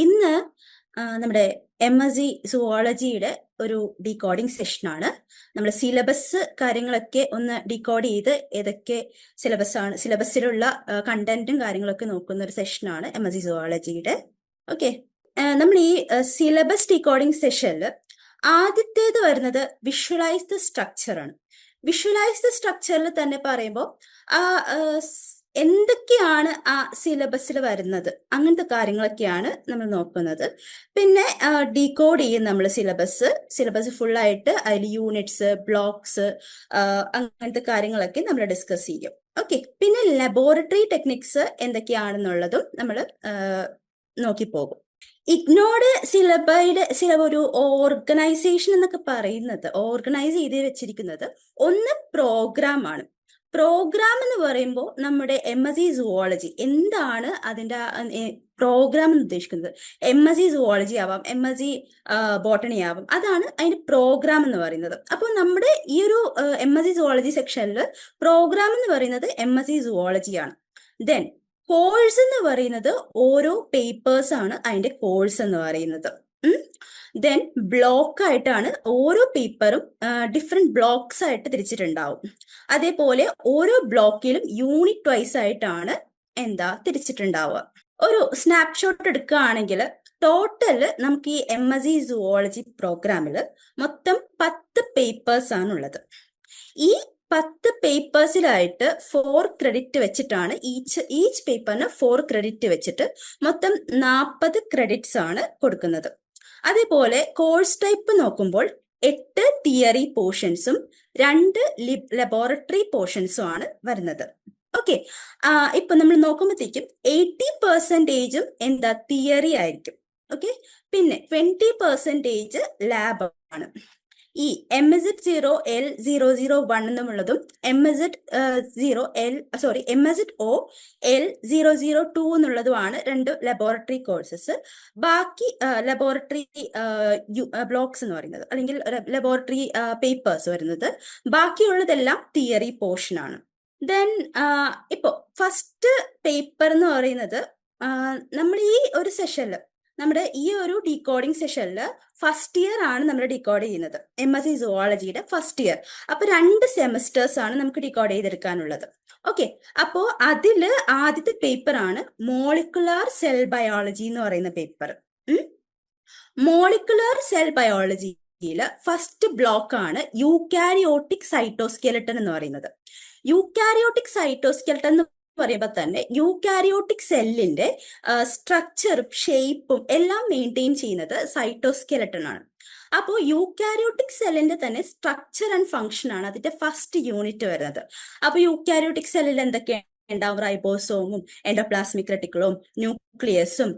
ഇന്ന് നമ്മുടെ MSc സുവോളജിയുടെ ഒരു ഡീകോഡിംഗ് സെഷനാണ്. നമ്മൾ സിലബസ് കാര്യങ്ങളൊക്കെ ഒന്ന് ഡീകോഡ് ചെയ്ത് ഏതൊക്കെ സിലബസിലുള്ള കണ്ടന്റും കാര്യങ്ങളൊക്കെ നോക്കുന്ന ഒരു സെഷനാണ് MSc സുവോളജിയുടെ. ഓക്കെ, നമ്മൾ ഈ സിലബസ് ഡീകോഡിംഗ് സെഷനിൽ ആദ്യത്തേത് വരുന്നത് വിഷ്വലൈസ് ദ സ്ട്രക്ചർ ആണ്. വിഷ്വലൈസ് ദ സ്ട്രക്ചറിൽ തന്നെ പറയുമ്പോൾ എന്തൊക്കെയാണ് ആ സിലബസിൽ വരുന്നത്, അങ്ങനത്തെ കാര്യങ്ങളൊക്കെയാണ് നമ്മൾ നോക്കുന്നത്. പിന്നെ ഡീകോഡ് ചെയ്യും നമ്മൾ സിലബസ് ഫുള്ളായിട്ട് അതിൽ യൂണിറ്റ്സ്, ബ്ലോക്സ്, അങ്ങനത്തെ കാര്യങ്ങളൊക്കെ നമ്മൾ ഡിസ്കസ് ചെയ്യും. ഓക്കെ, പിന്നെ ലബോറട്ടറി ടെക്നിക്സ് എന്തൊക്കെയാണെന്നുള്ളതും നമ്മൾ നോക്കിപ്പോകും. ഇഗ്നോഡ് ഒരു ഓർഗനൈസേഷൻ എന്നൊക്കെ പറയുന്നത്, ഓർഗനൈസ് ചെയ്ത് വെച്ചിരിക്കുന്നത് ഒന്ന് പ്രോഗ്രാം ആണ്. പ്രോഗ്രാം എന്ന് പറയുമ്പോൾ നമ്മുടെ MSc സുവോളജി എന്താണ് അതിൻ്റെ പ്രോഗ്രാം എന്ന് ഉദ്ദേശിക്കുന്നത്? MSc സുവോളജി ആവാം, MSc ബോട്ടണി ആവാം, അതാണ് അതിന്റെ പ്രോഗ്രാം എന്ന് പറയുന്നത്. അപ്പോൾ നമ്മുടെ ഈ ഒരു MSc സുവോളജി സെക്ഷനിൽ പ്രോഗ്രാം എന്ന് പറയുന്നത് MSc സുവോളജി ആണ്. ദെൻ കോഴ്സ് എന്ന് പറയുന്നത് ഓരോ പേപ്പേഴ്സ് ആണ് അതിന്റെ കോഴ്സ് എന്ന് പറയുന്നത്. ദെൻ ബ്ലോക്ക് ആയിട്ടാണ് ഓരോ പേപ്പറും ഡിഫറെന്റ് ബ്ലോക്സ് ആയിട്ട് തിരിച്ചിട്ടുണ്ടാവും. അതേപോലെ ഓരോ ബ്ലോക്കിലും യൂണിറ്റ് വൈസ് ആയിട്ടാണ് തിരിച്ചിട്ടുണ്ടാവുക. ഒരു സ്നാപ്ഷോട്ട് എടുക്കുകയാണെങ്കിൽ ടോട്ടൽ നമുക്ക് ഈ MSc സുവോളജി പ്രോഗ്രാമിൽ മൊത്തം 10 പേപ്പേഴ്സ് ആണുള്ളത്. ഈ 10 പേപ്പേഴ്സിലായിട്ട് 4 ക്രെഡിറ്റ് വെച്ചിട്ടാണ് ഈച്ച് പേപ്പറിന് 4 ക്രെഡിറ്റ് വെച്ചിട്ട് മൊത്തം 40 ക്രെഡിറ്റ്സ് ആണ് കൊടുക്കുന്നത്. അതേപോലെ കോഴ്സ് ടൈപ്പ് നോക്കുമ്പോൾ 8 തിയറി പോർഷൻസും 2 ലബോറട്ടറി പോർഷൻസും ആണ് വരുന്നത്. ഓക്കെ, ഇപ്പൊ നമ്മൾ നോക്കുമ്പോഴത്തേക്കും 80% തിയറി ആയിരിക്കും. ഓക്കെ, പിന്നെ 20% ലാബ് ആണ്. ഈ MSO എന്നുള്ളതും MSO-L002 എന്നുള്ളതുമാണ് 2 ലബോറട്ടറി കോഴ്സസ്. ബാക്കി ലബോറട്ടറി ബ്ലോക്സ് എന്ന് പറയുന്നത്, അല്ലെങ്കിൽ ലബോറട്ടറി പേപ്പേഴ്സ് വരുന്നത്, ബാക്കിയുള്ളതെല്ലാം തിയറി പോർഷൻ ആണ്. ദെൻ ഇപ്പോ ഫസ്റ്റ് പേപ്പർ എന്ന് പറയുന്നത് നമ്മൾ ഈ ഒരു സെഷനിൽ, നമ്മുടെ ഈ ഒരു ഡീകോഡിംഗ് സെഷനിൽ ഫസ്റ്റ് ഇയർ ആണ് നമ്മൾ ഡീകോഡ് ചെയ്യുന്നത്, MSc സുവോളജിയുടെ ഫസ്റ്റ് ഇയർ. അപ്പൊ 2 സെമസ്റ്റേഴ്സ് ആണ് നമുക്ക് ഡീകോഡ് ചെയ്തെടുക്കാനുള്ളത്. ഓക്കെ, അപ്പോ അതില് ആദ്യത്തെ പേപ്പർ ആണ് മോളിക്കുലാർ സെൽ ബയോളജി എന്ന് പറയുന്ന പേപ്പർ. മോളിക്കുലാർ സെൽ ബയോളജിയിൽ ഫസ്റ്റ് ബ്ലോക്ക് ആണ് യൂക്കാരിയോട്ടിക് സൈറ്റോസ്കെലട്ടൺ എന്ന് പറയുന്നത്. യൂക്കാരിയോട്ടിക് സൈറ്റോസ്കെലട്ടൺ എന്ന് പറയുമ്പോൾ തന്നെ യൂക്കാരിയോട്ടിക് സെല്ലിന്റെ സ്ട്രക്ചറും ഷേപ്പും എല്ലാം മെയിൻറ്റെയിൻ ചെയ്യുന്നത് സൈറ്റോസ്കെലട്ടൺ ആണ്. അപ്പോൾ യൂക്കാരിയോട്ടിക് സെല്ലിന്റെ തന്നെ സ്ട്രക്ചർ ആൻഡ് ഫംഗ്ഷൻ ആണ് അതിന്റെ ഫസ്റ്റ് യൂണിറ്റ് വരുന്നത്. അപ്പൊ യൂക്കാരിയോട്ടിക് സെല്ലിൽ എന്തൊക്കെയാണ് ഉണ്ടാവും? റൈബോസോമും എൻഡോപ്ലാസ്മിക് റെട്ടിക്കിളും ന്യൂക്ലിയസും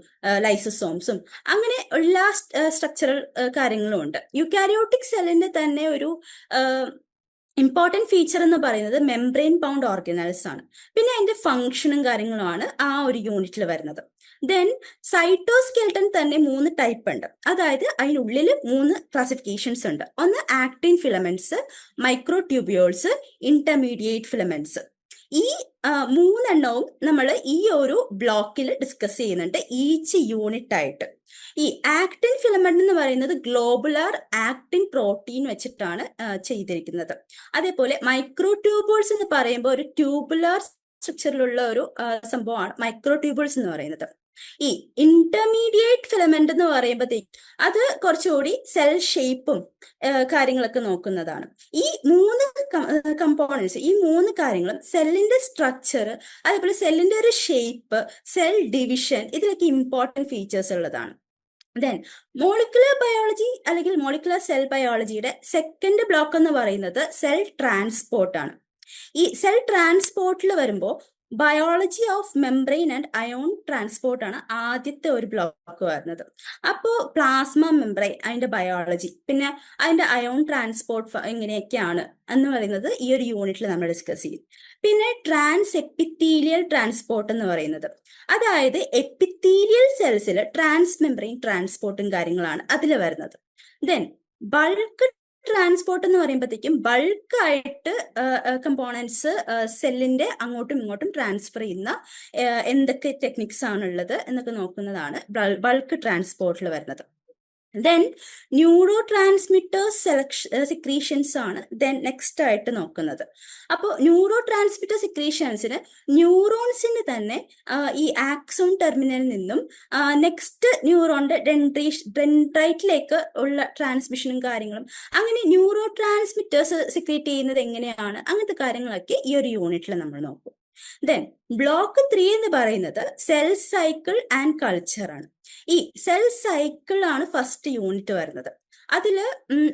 ലൈസോസോംസും, അങ്ങനെ എല്ലാ സ്ട്രക്ചറൽ കാര്യങ്ങളും ഉണ്ട്. യൂക്കാരിയോട്ടിക് സെല്ലിന്റെ തന്നെ ഒരു ഇമ്പോർട്ടൻറ്റ് ഫീച്ചർ എന്ന് പറയുന്നത് മെംബ്രെയിൻ ബൗണ്ട് ഓർഗനൽസ് ആണ്. പിന്നെ അതിന്റെ ഫംഗ്ഷനും കാര്യങ്ങളുമാണ് ആ ഒരു യൂണിറ്റിൽ വരുന്നത്. ദെൻ സൈറ്റോസ്കെൽട്ടൺ തന്നെ 3 ടൈപ്പ് ഉണ്ട്. അതായത് അതിനുള്ളിൽ 3 ക്ലാസിഫിക്കേഷൻസ് ഉണ്ട്. ഒന്ന് ആക്റ്റിൻ ഫിലമെന്റ്സ്, മൈക്രോട്യൂബ്യൂൾസ്, ഇന്റർമീഡിയറ്റ് ഫിലമെന്റ്സ്. ഈ 3 എണ്ണവും നമ്മൾ ഈ ഒരു ബ്ലോക്കിൽ ഡിസ്കസ് ചെയ്യുന്നുണ്ട് ഈച്ച് യൂണിറ്റ് ആയിട്ട്. ഈ ആക്റ്റിൻ ഫിലമെന്റ് എന്ന് പറയുന്നത് ഗ്ലോബുലാർ ആക്റ്റിൻ പ്രോട്ടീൻ വെച്ചിട്ടാണ് ചെയ്തിരിക്കുന്നത്. അതേപോലെ മൈക്രോട്യൂബിൾസ് എന്ന് പറയുമ്പോൾ ഒരു ട്യൂബുലാർ സ്ട്രക്ചറിലുള്ള ഒരു സംഭവമാണ് മൈക്രോട്യൂബിൾസ് എന്ന് പറയുന്നത്. ഈ ഇന്റർമീഡിയറ്റ് ഫിലമെന്റ് എന്ന് പറയുമ്പോഴത്തേക്ക് അത് കുറച്ചുകൂടി സെൽ ഷേപ്പും കാര്യങ്ങളൊക്കെ നോക്കുന്നതാണ്. ഈ 3 കമ്പോണൻസ്, ഈ 3 കാര്യങ്ങളും സെല്ലിന്റെ സ്ട്രക്ചർ, അതേപോലെ സെല്ലിന്റെ ഒരു ഷേപ്പ്, സെൽ ഡിവിഷൻ, ഇതിലൊക്കെ ഇമ്പോർട്ടൻറ്റ് ഫീച്ചേഴ്സ് ഉള്ളതാണ്. ദെൻ മോളിക്കുലർ ബയോളജി അല്ലെങ്കിൽ മോളിക്കുലർ സെൽ ബയോളജിയുടെ സെക്കൻഡ് ബ്ലോക്ക് എന്ന് പറയുന്നത് സെൽ ട്രാൻസ്പോർട്ട് ആണ്. ഈ സെൽ ട്രാൻസ്പോർട്ടിൽ വരുമ്പോൾ biology of membrane and ion transport ആണ് ആദ്യത്തെ ഒരു ബ്ലോക്ക് വരുന്നത്. അപ്പോൾ പ്ലാസ്മ മെംബ്രെയിൻ, അതിന്റെ ബയോളജി, പിന്നെ അതിന്റെ അയോൺ ട്രാൻസ്പോർട്ട് എങ്ങനെയൊക്കെയാണ് എന്ന് പറയുന്നത് ഈ ഒരു യൂണിറ്റിൽ നമ്മൾ ഡിസ്കസ് ചെയ്യും. പിന്നെ ട്രാൻസ് എപ്പിത്തീലിയൽ ട്രാൻസ്പോർട്ട് എന്ന് പറയുന്നത്, അതായത് എപ്പിത്തീലിയൽ സെൽസിൽ ട്രാൻസ് മെംബ്രെയിൻ ട്രാൻസ്പോർട്ടും കാര്യങ്ങളാണ് അതിൽ വരുന്നത്. ദെൻ ബൾക്ക് ട്രാൻസ്പോർട്ട് എന്ന് പറയുമ്പോഴത്തേക്കും ബൾക്കായിട്ട് കമ്പോണൻസ് സെല്ലിന്റെ അങ്ങോട്ടും ഇങ്ങോട്ടും ട്രാൻസ്ഫർ ചെയ്യുന്ന എന്തൊക്കെ ടെക്നിക്സ് ആണുള്ളത് എന്നൊക്കെ നോക്കുന്നതാണ് ബൾക്ക് ട്രാൻസ്പോർട്ടിൽ വരുന്നത്. ദെൻ ന്യൂറോ ട്രാൻസ്മിറ്റേഴ്സ് സെക്രീഷൻസ് ആണ് ദെൻ നെക്സ്റ്റ് ആയിട്ട് നോക്കുന്നത്. അപ്പോൾ ന്യൂറോ ട്രാൻസ്മിറ്റർ സെക്രീഷൻസിന് ന്യൂറോൺസിന് തന്നെ ഈ ആക്സോൺ ടെർമിനലിൽ നിന്നും നെക്സ്റ്റ് ന്യൂറോണിന്റെ ഡെൻഡ്രൈറ്റിലേക്ക് ഉള്ള ട്രാൻസ്മിഷനും കാര്യങ്ങളും, അങ്ങനെ ന്യൂറോ ട്രാൻസ്മിറ്റേഴ്സ് സെക്രീറ്റ് ചെയ്യുന്നത് എങ്ങനെയാണ്, അങ്ങനത്തെ കാര്യങ്ങളൊക്കെ ഈ ഒരു യൂണിറ്റിൽ നമ്മൾ നോക്കും. ദെൻ ബ്ലോക്ക് 3 എന്ന് പറയുന്നത് സെൽ സൈക്കിൾ ആൻഡ് കൾച്ചർ ആണ്. ഈ സെൽ സൈക്കിൾ ആണ് ഫസ്റ്റ് യൂണിറ്റ് വരുന്നത്. അതില്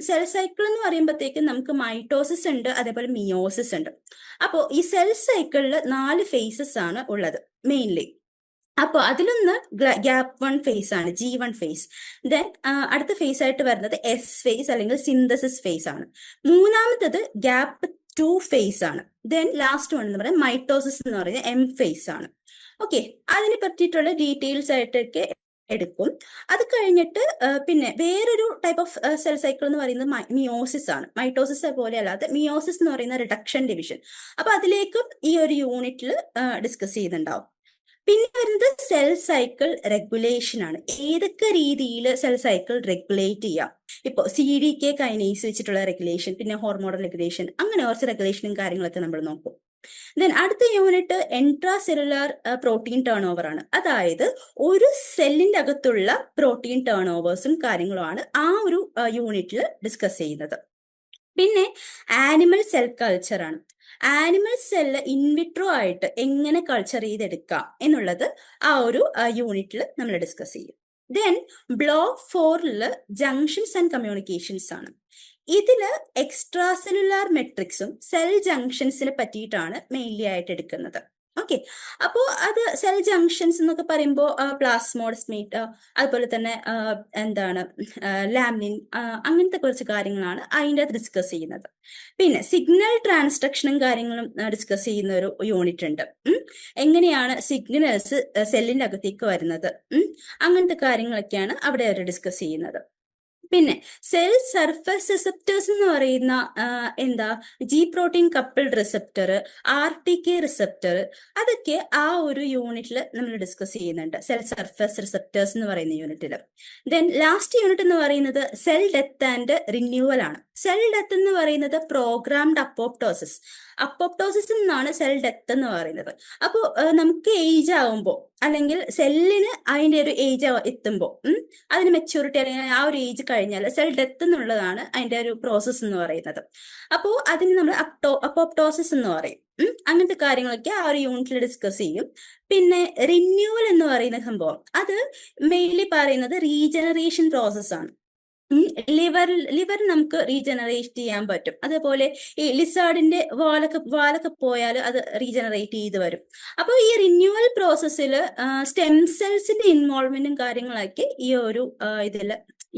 സെൽ സൈക്കിൾ എന്ന് പറയുമ്പോഴത്തേക്കും നമുക്ക് മൈറ്റോസിസ് ഉണ്ട്, അതേപോലെ മിയോസിസ് ഉണ്ട്. അപ്പോൾ ഈ സെൽ സൈക്കിളിൽ 4 ഫേസസ് ആണ് ഉള്ളത് മെയിൻലി. അപ്പോൾ അതിലൊന്ന് ഗ്യാപ്പ് 1 ഫേസ് ആണ്, G1 ഫേസ്. ദെൻ അടുത്ത ഫേസ് ആയിട്ട് വരുന്നത് S ഫേസ് അല്ലെങ്കിൽ സിന്തസിസ് ഫേസ് ആണ്. മൂന്നാമത്തത് ഗ്യാപ്പ് 2 ഫേസ് ആണ്. ദെൻ ലാസ്റ്റ് വൺ എന്ന് പറയുന്നത് മൈറ്റോസിസ് എന്ന് പറയുന്നത് M ഫേസ് ആണ്. ഓക്കെ, അതിനെ പറ്റിയിട്ടുള്ള ഡീറ്റെയിൽസ് ആയിട്ടൊക്കെ എടുക്കും. അത് കഴിഞ്ഞിട്ട് പിന്നെ വേറൊരു ടൈപ്പ് ഓഫ് സെൽ സൈക്കിൾ എന്ന് പറയുന്നത് മിയോസിസ് ആണ്. മൈറ്റോസിസ് പോലെ അല്ലാതെ മിയോസിസ് എന്ന് പറയുന്ന റിഡക്ഷൻ ഡിവിഷൻ. അപ്പൊ അതിലേക്കും ഈ ഒരു യൂണിറ്റിൽ ഡിസ്കസ് ചെയ്യുന്നുണ്ടാവും. പിന്നെ വരുന്നത് സെൽ സൈക്കിൾ റെഗുലേഷൻ ആണ്. ഏതൊക്കെ രീതിയിൽ സെൽ സൈക്കിൾ റെഗുലേറ്റ് ചെയ്യാം. ഇപ്പൊ CDK കൈനേസ് വെച്ചിട്ടുള്ള റെഗുലേഷൻ, പിന്നെ ഹോർമോണൽ റെഗുലേഷൻ, അങ്ങനെ കുറച്ച് റെഗുലേഷനും കാര്യങ്ങളൊക്കെ നമ്മൾ നോക്കും. ദെൻ അടുത്ത unit intracellular protein turnover ആണ്. അതായത് ഒരു സെല്ലിന്റെ അകത്തുള്ള പ്രോട്ടീൻ ടേൺ ഓവേഴ്സും കാര്യങ്ങളുമാണ് ആ ഒരു യൂണിറ്റിൽ ഡിസ്കസ് ചെയ്യുന്നത്. പിന്നെ ആനിമൽ സെൽ കൾച്ചർ ആണ്. ആനിമൽ സെല്ല് ഇൻവിട്രോ ആയിട്ട് എങ്ങനെ കൾച്ചർ ചെയ്തെടുക്കാം എന്നുള്ളത് ആ ഒരു യൂണിറ്റിൽ നമ്മൾ ഡിസ്കസ് ചെയ്യും. Then block 4 junctions and communications ആണ്. ഇതില് എക്സ്ട്രാ സെല്ലുലാർ മെട്രിക്സും സെൽ ജംഗ്ഷൻസിനെ പറ്റിയിട്ടാണ് മെയിൻലി ആയിട്ട് എടുക്കുന്നത്. ഓക്കെ, അപ്പോൾ അത് സെൽ ജംഗ്ഷൻസ് എന്നൊക്കെ പറയുമ്പോൾ പ്ലാസ്മോഡസ്മേറ്റ്, അതുപോലെ തന്നെ എന്താണ് ലാമിനിൻ, അങ്ങനത്തെ കുറച്ച് കാര്യങ്ങളാണ് അതിൻ്റെ അകത്ത് ഡിസ്കസ് ചെയ്യുന്നത്. പിന്നെ സിഗ്നൽ ട്രാൻസ്ഡക്ഷനും കാര്യങ്ങളും ഡിസ്കസ് ചെയ്യുന്ന ഒരു യൂണിറ്റ് ഉണ്ട്. എങ്ങനെയാണ് സിഗ്നൽസ് സെല്ലിന്റെ അകത്തേക്ക് വരുന്നത്, അങ്ങനത്തെ കാര്യങ്ങളൊക്കെയാണ് അവിടെ അവർ ഡിസ്കസ് ചെയ്യുന്നത്. പിന്നെ സെൽ സർഫസ് റിസപ്റ്റേഴ്സ് എന്ന് പറയുന്ന G protein coupled receptor, RTK receptor, അതൊക്കെ ആ ഒരു യൂണിറ്റിൽ നമ്മൾ ഡിസ്കസ് ചെയ്യുന്നുണ്ട്, സെൽ സർഫസ് റിസപ്റ്റേഴ്സ് എന്ന് പറയുന്ന യൂണിറ്റിൽ. ദെൻ ലാസ്റ്റ് യൂണിറ്റ് എന്ന് പറയുന്നത് സെൽ ഡെത്ത് ആൻഡ് റിന്യൂവൽ ആണ്. സെൽ ഡെത്ത് എന്ന് പറയുന്നത് പ്രോഗ്രാംഡ് അപ്പോപ്റ്റോസിസ്. അപ്പോപ്റ്റോസിസ് എന്നാണ് സെൽ ഡെത്ത് എന്ന് പറയുന്നത്. അപ്പോൾ നമുക്ക് ഏജ് ആവുമ്പോൾ, അല്ലെങ്കിൽ സെല്ലിന് അതിൻ്റെ ഒരു ഏജ് എത്തുമ്പോൾ, അതിന് മെച്യൂരിറ്റി അല്ലെങ്കിൽ ആ ഒരു ഏജ് കഴിഞ്ഞാൽ സെൽ ഡെത്ത് എന്നുള്ളതാണ് അതിൻ്റെ ഒരു പ്രോസസ്സ് എന്ന് പറയുന്നത്. അപ്പോൾ അതിന് നമ്മൾ അപ്പോപ്റ്റോസിസ് എന്ന് പറയും. അങ്ങനത്തെ കാര്യങ്ങളൊക്കെ ആ ഒരു യൂണിറ്റിൽ ഡിസ്കസ് ചെയ്യും. പിന്നെ റിന്യൂവൽ എന്ന് പറയുന്ന സംഭവം, അത് മെയിൻലി പറയുന്നത് റീജനറേഷൻ പ്രോസസ് ആണ്. ലിവർ നമുക്ക് റീജനറേറ്റ് ചെയ്യാൻ പറ്റും. അതേപോലെ ഈ ലിസാർഡിന്റെ വാലൊക്കെ പോയാൽ അത് റീജനറേറ്റ് ചെയ്ത് വരും. അപ്പോൾ ഈ റിന്യൂവൽ പ്രോസസ്സിൽ സ്റ്റെം സെൽസിന്റെ ഇൻവോൾവ്മെന്റും കാര്യങ്ങളൊക്കെ ഈ ഒരു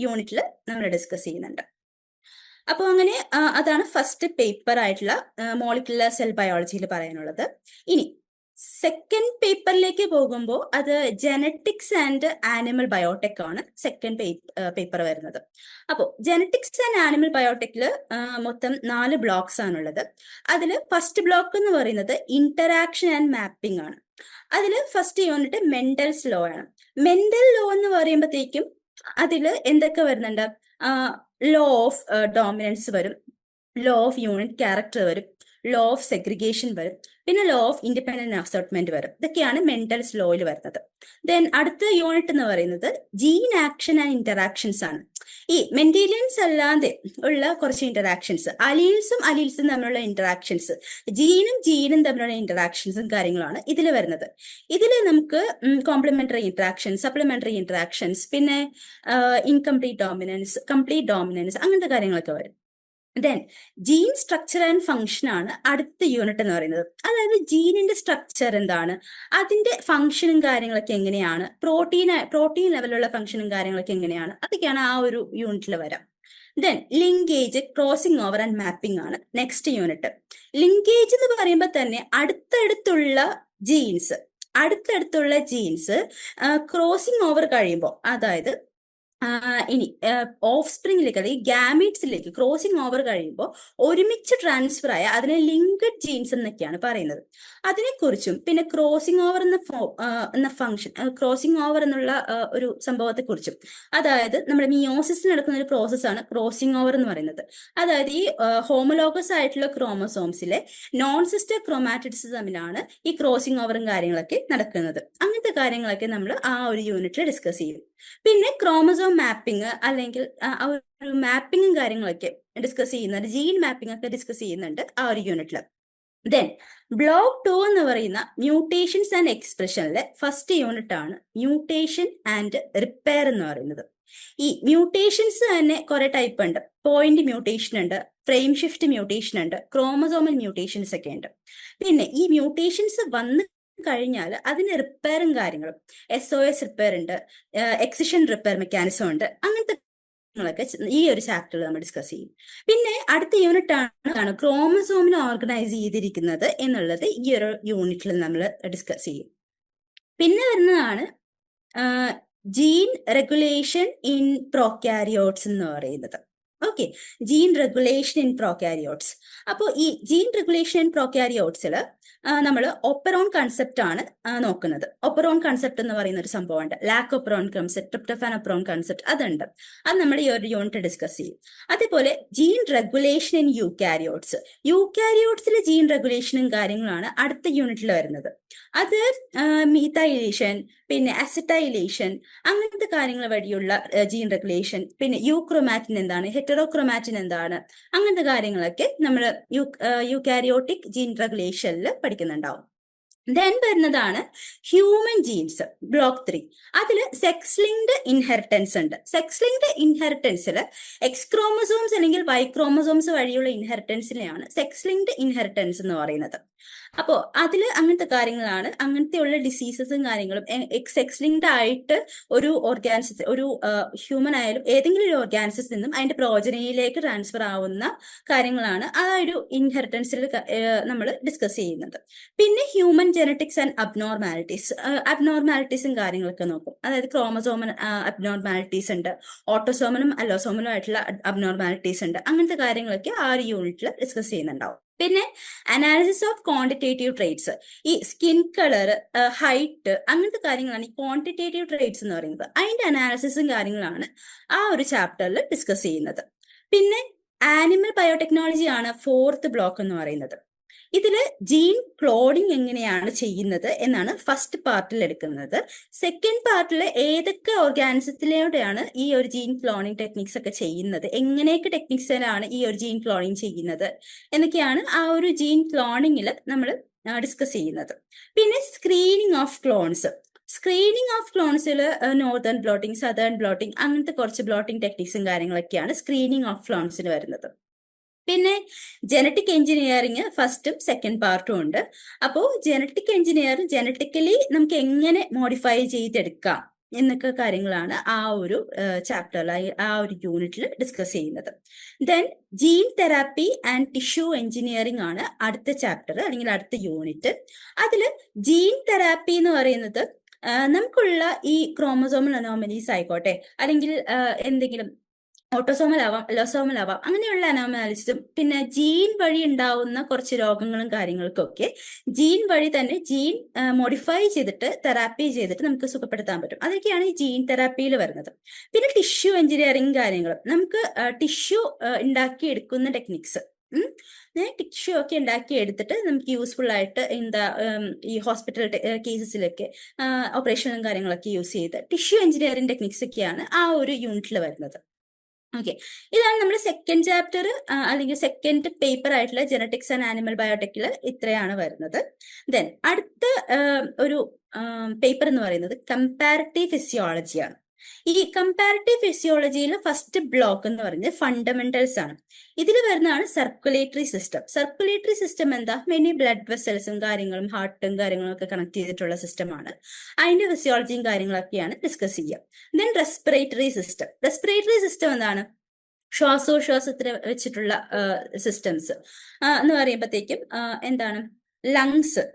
യൂണിറ്റിൽ നമ്മൾ ഡിസ്കസ് ചെയ്യുന്നുണ്ട്. അപ്പോൾ അങ്ങനെ അതാണ് ഫസ്റ്റ് പേപ്പർ ആയിട്ടുള്ള മോളിക്കുലർ സെൽ ബയോളജിയിൽ പറയാനുള്ളത്. ഇനി സെക്കൻഡ് പേപ്പറിലേക്ക് പോകുമ്പോൾ അത് ജെനറ്റിക്സ് ആൻഡ് ആനിമൽ ബയോടെക് ആണ് സെക്കൻഡ് പേപ്പർ വരുന്നത്. അപ്പോൾ ജെനറ്റിക്സ് ആൻഡ് ആനിമൽ ബയോടെക്കിൽ മൊത്തം 4 ബ്ലോക്സ് ആണുള്ളത്. അതിൽ ഫസ്റ്റ് ബ്ലോക്ക് എന്ന് പറയുന്നത് ഇന്ററാക്ഷൻ ആൻഡ് മാപ്പിംഗ് ആണ്. അതിൽ ഫസ്റ്റ് യൂണിറ്റ് മെൻഡൽസ് ലോ ആണ്. മെൻഡൽ ലോ എന്ന് പറയുമ്പോഴത്തേക്കും അതിൽ എന്തൊക്കെ വരുന്നുണ്ട്, ലോ ഓഫ് ഡോമിനൻസ് വരും, ലോ ഓഫ് യൂണിറ്റ് ക്യാരക്ടർ വരും, ലോ ഓഫ് സെഗ്രിഗേഷൻ വരും, പിന്നെ ലോ ഓഫ് ഇൻഡിപെൻഡന്റ് അസോർട്ട്മെന്റ് വരും. ഇതൊക്കെയാണ് മെൻഡൽസ് ലോയിൽ വരുന്നത്. ദെൻ അടുത്ത യൂണിറ്റ് എന്ന് പറയുന്നത് ജീൻ ആക്ഷൻ ആൻഡ് ഇന്ററാക്ഷൻസ് ആണ്. ഈ മെന്റേലിയൻസ് അല്ലാതെ ഉള്ള കുറച്ച് ഇന്ററാക്ഷൻസ്, അലീൽസും തമ്മിലുള്ള ഇന്ററാക്ഷൻസ്, ജീനും തമ്മിലുള്ള ഇന്ററാക്ഷൻസും കാര്യങ്ങളാണ് ഇതിൽ വരുന്നത്. ഇതിൽ നമുക്ക് കോംപ്ലിമെന്ററി ഇന്ററാക്ഷൻസ്, സപ്ലിമെന്ററി ഇന്ററാക്ഷൻസ്, പിന്നെ ഇൻകംപ്ലീറ്റ് ഡോമിനൻസ്, കംപ്ലീറ്റ് ഡോമിനൻസ്, അങ്ങനത്തെ കാര്യങ്ങളൊക്കെ വരും. Then gene structure and function ആണ് അടുത്ത യൂണിറ്റ് എന്ന് പറയുന്നത്. അതായത് ജീനിന്റെ സ്ട്രക്ചർ എന്താണ്, അതിന്റെ ഫംഗ്ഷനും കാര്യങ്ങളൊക്കെ എങ്ങനെയാണ്, പ്രോട്ടീൻ ലെവലുള്ള ഫംഗ്ഷനും കാര്യങ്ങളൊക്കെ എങ്ങനെയാണ്, അതൊക്കെയാണ് ആ ഒരു യൂണിറ്റിൽ വരാം. Then linkage, crossing over and mapping ആണ് നെക്സ്റ്റ് യൂണിറ്റ്. ലിങ്കേജ് എന്ന് പറയുമ്പോൾ തന്നെ അടുത്തടുത്തുള്ള ജീൻസ് ക്രോസിംഗ് ഓവർ കഴിയുമ്പോൾ, അതായത് ഇനി ഓഫ് സ്പ്രിങ്ങിലേക്ക് അല്ലെങ്കിൽ ഗാമീറ്റ്സിലേക്ക് ക്രോസിംഗ് ഓവർ കഴിയുമ്പോൾ ഒരുമിച്ച് ട്രാൻസ്ഫർ ആയ അതിനെ ലിങ്ക്ഡ് ജീൻസ് എന്നൊക്കെയാണ് പറയുന്നത്. അതിനെക്കുറിച്ചും പിന്നെ ക്രോസിംഗ് ഓവർ എന്ന ഫംഗ്ഷൻ, ക്രോസിംഗ് ഓവർ എന്നുള്ള ഒരു സംഭവത്തെക്കുറിച്ചും, അതായത് നമ്മുടെ മിയോസിസിൽ നടക്കുന്ന ഒരു പ്രോസസ്സാണ് ക്രോസിംഗ് ഓവർ എന്ന് പറയുന്നത്. അതായത് ഈ ഹോമോലോഗസ് ആയിട്ടുള്ള ക്രോമസോംസിലെ നോൺ സിസ്റ്റർ ക്രോമാറ്റിഡ്സ് തമ്മിലാണ് ഈ ക്രോസിംഗ് ഓവറും കാര്യങ്ങളൊക്കെ നടക്കുന്നത്. അങ്ങനത്തെ കാര്യങ്ങളൊക്കെ നമ്മൾ ആ ഒരു യൂണിറ്റിൽ ഡിസ്കസ് ചെയ്യും. പിന്നെ ക്രോമസോം മാപ്പിംഗ് അല്ലെങ്കിൽ ഒരു മാപ്പിംഗും കാര്യങ്ങളൊക്കെ ഡിസ്കസ് ചെയ്യുന്നുണ്ട്, ജീൻ മാപ്പിംഗ് ഒക്കെ ഡിസ്കസ് ചെയ്യുന്നുണ്ട് ആ ഒരു യൂണിറ്റിൽ. ദെൻ ബ്ലോക്ക് 2 എന്ന് പറയുന്ന മ്യൂട്ടേഷൻസ് ആൻഡ് എക്സ്പ്രഷനിലെ ഫസ്റ്റ് യൂണിറ്റ് ആണ് മ്യൂട്ടേഷൻ ആൻഡ് റിപ്പയർ എന്ന് പറയുന്നത്. ഈ മ്യൂട്ടേഷൻസ് തന്നെ കുറെ ടൈപ്പ് ഉണ്ട്. പോയിന്റ് മ്യൂട്ടേഷൻ ഉണ്ട്, ഫ്രെയിം ഷിഫ്റ്റ് മ്യൂട്ടേഷൻ ഉണ്ട്, ക്രോമസോമൽ മ്യൂട്ടേഷൻസ് ഒക്കെ ഉണ്ട്. പിന്നെ ഈ മ്യൂട്ടേഷൻസ് വന്ന് കഴിഞ്ഞാൽ അതിന് റിപ്പയറും കാര്യങ്ങളും, SOS റിപ്പയർ ഉണ്ട്, എക്സിഷൻ റിപ്പയർ മെക്കാനിസം ഉണ്ട്. അങ്ങനത്തെ ൊക്കെ ഈ ഒരു ചാപ്റ്ററിൽ നമ്മൾ ഡിസ്കസ് ചെയ്യും. പിന്നെ അടുത്ത യൂണിറ്റ് ആണ് ക്രോമസോമിനെ ഓർഗനൈസ് ചെയ്തിരിക്കുന്നത് എന്നുള്ളത് ഈ ഒരു യൂണിറ്റിൽ നമ്മൾ ഡിസ്കസ് ചെയ്യും. പിന്നെ വരുന്നതാണ് ജീൻ റെഗുലേഷൻ ഇൻ പ്രോക്യാരിയോട്സ് എന്ന് പറയുന്നത്. Okay, gene regulation in prokaryotes. അപ്പോൾ ഈ ജീൻ റെഗുലേഷൻ ഇൻ പ്രോക്യാരിയോട്സിൽ നമ്മൾ ഒപ്പറോൺ കൺസെപ്റ്റ് ആണ് നോക്കുന്നത്. ഒപ്പറോൺ കൺസെപ്റ്റ് എന്ന് പറയുന്ന ഒരു സംഭവമുണ്ട്, lac operon concept, tryptophan operon concept, അതുണ്ട്. അത് നമ്മൾ ഈ ഒരു യൂണിറ്റ് ഡിസ്കസ് ചെയ്യും. അതേപോലെ ജീൻ റെഗുലേഷൻ ഇൻ യൂക്കാരിയോട്സ്, യൂക്കാരിയോട്സിലെ ജീൻ റെഗുലേഷനും കാര്യങ്ങളാണ് അടുത്ത യൂണിറ്റിൽ വരുന്നത്. അത് മീഥൈലേഷൻ, പിന്നെ അസിറ്റൈലേഷൻ, അങ്ങനത്തെ കാര്യങ്ങൾ വഴിയുള്ള ജീൻ റെഗുലേഷൻ, പിന്നെ യൂക്രോമാറ്റിൻ എന്താണ്, ഹെറ്ററോക്രോമാറ്റിൻ എന്താണ്, അങ്ങനത്തെ കാര്യങ്ങളൊക്കെ നമ്മൾ യൂക്കാരിയോട്ടിക് ജീൻ റെഗുലേഷനിൽ പഠിക്കുന്നുണ്ടാവും. ദെൻ വരുന്നതാണ് ഹ്യൂമൻ ജീൻസ്, ബ്ലോക്ക് 3. അതിൽ സെക്സ് ലിങ്ക്ഡ് ഇൻഹെറിറ്റൻസ് ഉണ്ട്. സെക്സ് ലിങ്ക്ഡ് ഇൻഹെറിറ്റൻസിൽ എക്സ് ക്രോമസോംസ് അല്ലെങ്കിൽ വൈ ക്രോമസോംസ് വഴിയുള്ള ഇൻഹെറിറ്റൻസിനെയാണ് സെക്സ് ലിങ്ക്ഡ് ഇൻഹെറിറ്റൻസ് എന്ന് പറയുന്നത്. അപ്പോൾ അതിൽ അങ്ങനത്തെ കാര്യങ്ങളാണ്, അങ്ങനത്തെയുള്ള ഡിസീസസും കാര്യങ്ങളും സെക്സ് ലിങ്ക്ഡ് ആയിട്ട് ഒരു ഓർഗാനിസത്തിൽ, ഒരു ഹ്യൂമൻ ആയാലും ഏതെങ്കിലും ഒരു ഓർഗാനിസത്തിൽ നിന്നും അതിന്റെ പ്രോജനിയിലേക്ക് ട്രാൻസ്ഫർ ആവുന്ന കാര്യങ്ങളാണ് ആ ഒരു ഇൻഹെറിറ്റൻസിൽ നമ്മൾ ഡിസ്കസ് ചെയ്യുന്നത്. പിന്നെ ഹ്യൂമൻ ജെനറ്റിക്സ് ആൻഡ് അബ്നോർമാലിറ്റീസും കാര്യങ്ങളൊക്കെ നോക്കും. അതായത് ക്രോമസോമൽ അബ്നോർമാലിറ്റീസ് ഉണ്ട്, ഓട്ടോസോമനും അലോസോമനും ആയിട്ടുള്ള അബ്നോർമാലിറ്റീസ് ഉണ്ട്. അങ്ങനത്തെ കാര്യങ്ങളൊക്കെ ആ ഒരു യൂണിറ്റിൽ ഡിസ്കസ് ചെയ്യുന്നുണ്ടാവും. പിന്നെ അനാലിസിസ് ഓഫ് ക്വാണ്ടിറ്റേറ്റീവ് ട്രേറ്റ്സ്, ഈ സ്കിൻ കളർ, ഹൈറ്റ്, അങ്ങനത്തെ കാര്യങ്ങളാണ് ഈ ക്വാണ്ടിറ്റേറ്റീവ് ട്രേറ്റ്സ് എന്ന് പറയുന്നത്. അതിന്റെ അനാലിസിസും കാര്യങ്ങളാണ് ആ ഒരു ചാപ്റ്ററിൽ ഡിസ്കസ് ചെയ്യുന്നത്. പിന്നെ ആനിമൽ ബയോടെക്നോളജി ആണ് 4th ബ്ലോക്ക് എന്ന് പറയുന്നത്. ഇതില് ജീൻ ക്ലോണിങ് എങ്ങനെയാണ് ചെയ്യുന്നത് എന്നാണ് ഫസ്റ്റ് പാർട്ടിൽ എടുക്കുന്നത്. സെക്കൻഡ് പാർട്ടിൽ ഏതൊക്കെ ഓർഗാനിസത്തിലൂടെയാണ് ഈ ഒരു ജീൻ ക്ലോണിങ് ടെക്നിക്സ് ഒക്കെ ചെയ്യുന്നത്, എങ്ങനെയൊക്കെ ടെക്നിക്സിലാണ് ഈ ഒരു ജീൻ ക്ലോണിങ് ചെയ്യുന്നത് എന്നൊക്കെയാണ് ആ ഒരു ജീൻ ക്ലോണിങ്ങിൽ നമ്മൾ ഡിസ്കസ് ചെയ്യുന്നത്. പിന്നെ screening of clones, screening of ക്ലോൺസിൽ നോർത്തേൺ ബ്ലോട്ടിങ്, സദേൺ ബ്ലോട്ടിങ്, അങ്ങനത്തെ കുറച്ച് ബ്ലോട്ടിങ് ടെക്നിക്സും കാര്യങ്ങളൊക്കെയാണ് സ്ക്രീനിങ് ഓഫ് ക്ലോൺസിൽ വരുന്നത്. പിന്നെ ജനറ്റിക് എഞ്ചിനീയറിങ് ഫസ്റ്റും സെക്കൻഡ് പാർട്ടും ഉണ്ട്. അപ്പോൾ ജനറ്റിക് എഞ്ചിനീയറിംഗ് ജനറ്റിക്കലി നമുക്ക് എങ്ങനെ മോഡിഫൈ ചെയ്തെടുക്കാം എന്നൊക്കെ കാര്യങ്ങളാണ് ആ ഒരു ചാപ്റ്ററിൽ, ആ ഒരു യൂണിറ്റിൽ ഡിസ്കസ് ചെയ്യുന്നത്. Then gene therapy and tissue engineering ആണ് അടുത്ത ചാപ്റ്റർ അല്ലെങ്കിൽ അടുത്ത യൂണിറ്റ്. അതിൽ ജീൻ തെറാപ്പി എന്ന് പറയുന്നത് നമുക്കുള്ള ഈ ക്രോമസോമൽ അനോമലീസ് ആയിക്കോട്ടെ, അല്ലെങ്കിൽ എന്തെങ്കിലും ഓട്ടോസോമൽ ആവാം, അലോസോമൽ ആവാം, അങ്ങനെയുള്ള അനോമാലിസും പിന്നെ ജീൻ വഴി ഉണ്ടാവുന്ന കുറച്ച് രോഗങ്ങളും കാര്യങ്ങൾക്കൊക്കെ ജീൻ വഴി തന്നെ ജീൻ മോഡിഫൈ ചെയ്തിട്ട് തെറാപ്പി ചെയ്തിട്ട് നമുക്ക് സുഖപ്പെടുത്താൻ പറ്റും. അതൊക്കെയാണ് ഈ ജീൻ തെറാപ്പിയിൽ വരുന്നത്. പിന്നെ ടിഷ്യൂ എഞ്ചിനീയറിംഗ് കാര്യങ്ങളും, നമുക്ക് ടിഷ്യൂ ഉണ്ടാക്കിയെടുക്കുന്ന ടെക്നിക്സ്, ടിഷ്യൂ ഒക്കെ ഉണ്ടാക്കി എടുത്തിട്ട് നമുക്ക് യൂസ്ഫുൾ ആയിട്ട് ഈ ഹോസ്പിറ്റൽ കേസസിലൊക്കെ ഓപ്പറേഷനും കാര്യങ്ങളൊക്കെ യൂസ് ചെയ്ത് ടിഷ്യൂ എഞ്ചിനീയറിംഗ് ടെക്നിക്സ് ഒക്കെയാണ് ആ ഒരു യൂണിറ്റിൽ വരുന്നത്. ഓക്കെ, ഇതാണ് നമ്മുടെ സെക്കൻഡ് ചാപ്റ്റർ അല്ലെങ്കിൽ സെക്കൻഡ് പേപ്പർ ആയിട്ടുള്ള ജെനറ്റിക്സ് ആൻഡ് ആനിമൽ ബയോടെക്കിൽ ഇത്രയാണ് വരുന്നത്. ദെൻ അടുത്ത ഒരു പേപ്പർ എന്ന് പറയുന്നത് കമ്പാരിറ്റീവ് ഫിസിയോളജിയാണ്. ഈ കമ്പാരിറ്റീവ് ഫിസിയോളജിയിൽ ഫസ്റ്റ് ബ്ലോക്ക് എന്ന് പറയുന്നത് ഫണ്ടമെന്റൽസ് ആണ്. ഇതിൽ വരുന്നതാണ് സർക്കുലേറ്ററി സിസ്റ്റം. സർക്കുലേറ്ററി സിസ്റ്റം എന്താ, മെനി ബ്ലഡ് വെസൽസും കാര്യങ്ങളും ഹാർട്ടും കാര്യങ്ങളും ഒക്കെ കണക്ട് ചെയ്തിട്ടുള്ള സിസ്റ്റമാണ്. അതിന്റെ ഫിസിയോളജിയും കാര്യങ്ങളൊക്കെയാണ് ഡിസ്കസ് ചെയ്യുക. Then respiratory system. Respiratory system എന്താണ്, ശ്വാസോച്ഛ്വാസത്തിന് വെച്ചിട്ടുള്ള സിസ്റ്റംസ് എന്ന് പറയുമ്പോഴത്തേക്കും എന്താണ്, ലങ്സ്,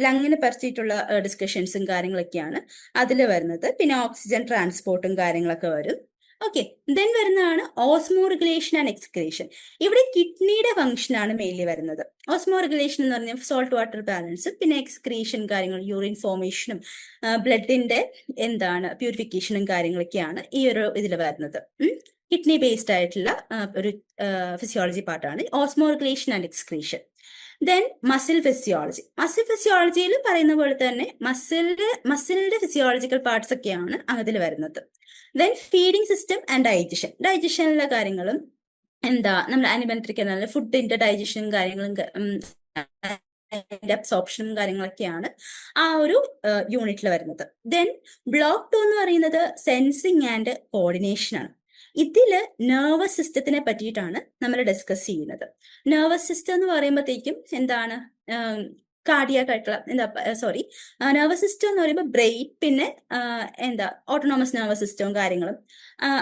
ലങ്ങിനെ പറ്റിയിട്ടുള്ള ഡിസ്കഷൻസും കാര്യങ്ങളൊക്കെയാണ് അതിൽ വരുന്നത്. പിന്നെ ഓക്സിജൻ ട്രാൻസ്പോർട്ടും കാര്യങ്ങളൊക്കെ വരും. ഓക്കെ, ദെൻ വരുന്നതാണ് ഓസ്മോ റെഗുലേഷൻ ആൻഡ് എക്സ്ക്രീഷൻ. ഇവിടെ കിഡ്നിയുടെ ഫംഗ്ഷൻ ആണ് മെയിൻലി വരുന്നത്. ഓസ്മോ റെഗുലേഷൻ എന്ന് പറഞ്ഞാൽ സോൾട്ട് വാട്ടർ ബാലൻസ്, പിന്നെ എക്സ്ക്രീഷൻ കാര്യങ്ങൾ, യൂറിൻ ഫോർമേഷനും ബ്ലഡിന്റെ പ്യൂരിഫിക്കേഷനും കാര്യങ്ങളൊക്കെയാണ് ഈ ഒരു ഇതിൽ വരുന്നത്. കിഡ്നി ബേസ്ഡ് ആയിട്ടുള്ള ഒരു ഫിസിയോളജി പാർട്ടാണ് osmoregulation and excretion. Then muscle physiology. Muscle ഫിസിയോളജിയിൽ പറയുന്ന പോലെ തന്നെ മസിലിന്റെ ഫിസിയോളജിക്കൽ പാർട്സ് ഒക്കെയാണ് അതിൽ വരുന്നത്. ദെൻ ഫീഡിങ് സിസ്റ്റം ആൻഡ് ഡൈജഷനിലെ കാര്യങ്ങളും നമ്മൾ അനിമൽട്രിക് എന്നാൽ ഫുഡിന്റെ ഡൈജഷനും കാര്യങ്ങളും അബ്സോർപ്ഷനും കാര്യങ്ങളൊക്കെയാണ് ആ ഒരു യൂണിറ്റിൽ വരുന്നത്. ദെൻ ബ്ലോക്ക് 2 എന്ന് പറയുന്നത് സെൻസിങ് ആൻഡ് കോർഡിനേഷൻ ആണ്. ഇതില് നെർവസ് സിസ്റ്റത്തിനെ പറ്റിയിട്ടാണ് നമ്മൾ ഡിസ്കസ് ചെയ്യുന്നത്. നെർവസ് സിസ്റ്റം എന്ന് പറയുമ്പോഴത്തേക്കും കാർഡിയാക് ആയിട്ടുള്ള നെർവസ് സിസ്റ്റം എന്ന് പറയുമ്പോൾ ബ്രെയിൻ, പിന്നെ ഓട്ടോണോമസ് നെർവസ് സിസ്റ്റവും കാര്യങ്ങളും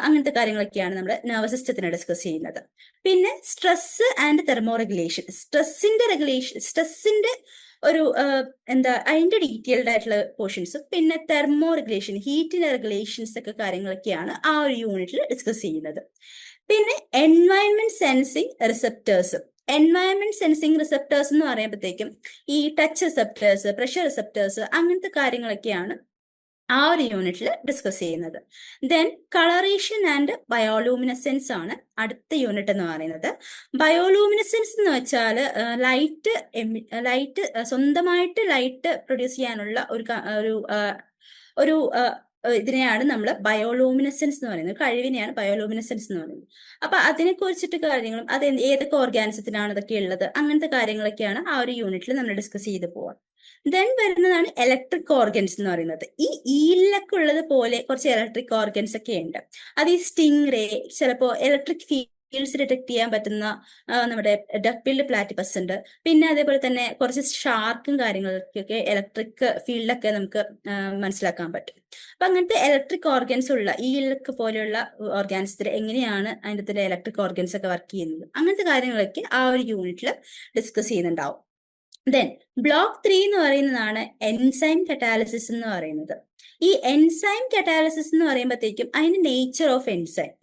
അങ്ങനത്തെ കാര്യങ്ങളൊക്കെയാണ് നമ്മൾ നെർവസ് സിസ്റ്റത്തിനെ ഡിസ്കസ് ചെയ്യുന്നത്. പിന്നെ സ്ട്രെസ് ആൻഡ് തെർമോ റെഗുലേഷൻ. സ്ട്രെസ്സിന്റെ ഒരു അതിന്റെ ഡീറ്റെയിൽഡ് ആയിട്ടുള്ള പോർഷൻസും, പിന്നെ തെർമോ റെഗുലേഷൻ, ഹീറ്റിന്റെ റെഗുലേഷൻസ് ഒക്കെ കാര്യങ്ങളൊക്കെയാണ് ആ ഒരു യൂണിറ്റിൽ ഡിസ്കസ് ചെയ്യുന്നത്. പിന്നെ environment sensing receptors. Environment sensing receptors എന്ന് പറയുമ്പോഴത്തേക്കും ഈ ടച്ച് റിസെപ്റ്റേഴ്സ്, പ്രഷർ റിസെപ്റ്റേഴ്സ്, അങ്ങനത്തെ കാര്യങ്ങളൊക്കെയാണ് ആ ഒരു യൂണിറ്റിൽ ഡിസ്കസ് ചെയ്യുന്നത്. ദെൻ കളറേഷൻ ആൻഡ് ബയോലൂമിനസെൻസ് ആണ് അടുത്ത യൂണിറ്റ് എന്ന് പറയുന്നത്. ബയോലൂമിനസെൻസ് എന്ന് വെച്ചാൽ ലൈറ്റ് സ്വന്തമായിട്ട് ലൈറ്റ് പ്രൊഡ്യൂസ് ചെയ്യാനുള്ള ഒരു ഇതിനെയാണ് നമ്മൾ ബയോലൂമിനസെൻസ് എന്ന് പറയുന്നത്, കഴിവിനെയാണ് ബയോലൂമിനസെൻസ് എന്ന് പറയുന്നത്. അപ്പൊ അതിനെ കുറിച്ചിട്ട് കാര്യങ്ങളും അത് ഏതൊക്കെ ഓർഗാനിസത്തിനാണ് ഇതൊക്കെ ഉള്ളത്, അങ്ങനത്തെ കാര്യങ്ങളൊക്കെയാണ് ആ ഒരു യൂണിറ്റിൽ നമ്മൾ ഡിസ്കസ് ചെയ്ത് പോവാം. ദെൻ വരുന്നതാണ് ഇലക്ട്രിക് ഓർഗൻസ് എന്ന് പറയുന്നത്. ഈ ഈലൊക്കെ ഉള്ളത് പോലെ കുറച്ച് ഇലക്ട്രിക് ഓർഗൻസ് ഒക്കെ ഉണ്ട്. അത് ഈ സ്റ്റിംഗ് റേ, ചിലപ്പോൾ ഇലക്ട്രിക് ഫീൽഡ്സ് ഡിറ്റക്ട് ചെയ്യാൻ പറ്റുന്ന നമ്മുടെ ഡക്ബിൽഡ് പ്ലാറ്റിപ്പസ് ഉണ്ട്. പിന്നെ അതേപോലെ തന്നെ കുറച്ച് ഷാർക്കും കാര്യങ്ങൾക്കൊക്കെ ഇലക്ട്രിക് ഫീൽഡൊക്കെ നമുക്ക് മനസ്സിലാക്കാൻ പറ്റും. അപ്പൊ അങ്ങനത്തെ ഇലക്ട്രിക് ഓർഗൻസ് ഉള്ള ഈലൊക്കെ പോലെയുള്ള ഓർഗാൻസിൽ എങ്ങനെയാണ് അതിൻ്റെ ഇലക്ട്രിക് ഓർഗൻസ് ഒക്കെ വർക്ക് ചെയ്യുന്നത്, അങ്ങനത്തെ കാര്യങ്ങളൊക്കെ ആ ഒരു യൂണിറ്റിൽ ഡിസ്കസ് ചെയ്യുന്നുണ്ടാവും. ദെൻ ബ്ലോക്ക് 3 എന്ന് പറയുന്നതാണ് എൻസൈം കറ്റാലിസിസ് എന്ന് പറയുന്നത്. ഈ എൻസൈം കറ്റാലിസിസ് എന്ന് പറയുമ്പോഴത്തേക്കും അതിന്റെ നേച്ചർ ഓഫ്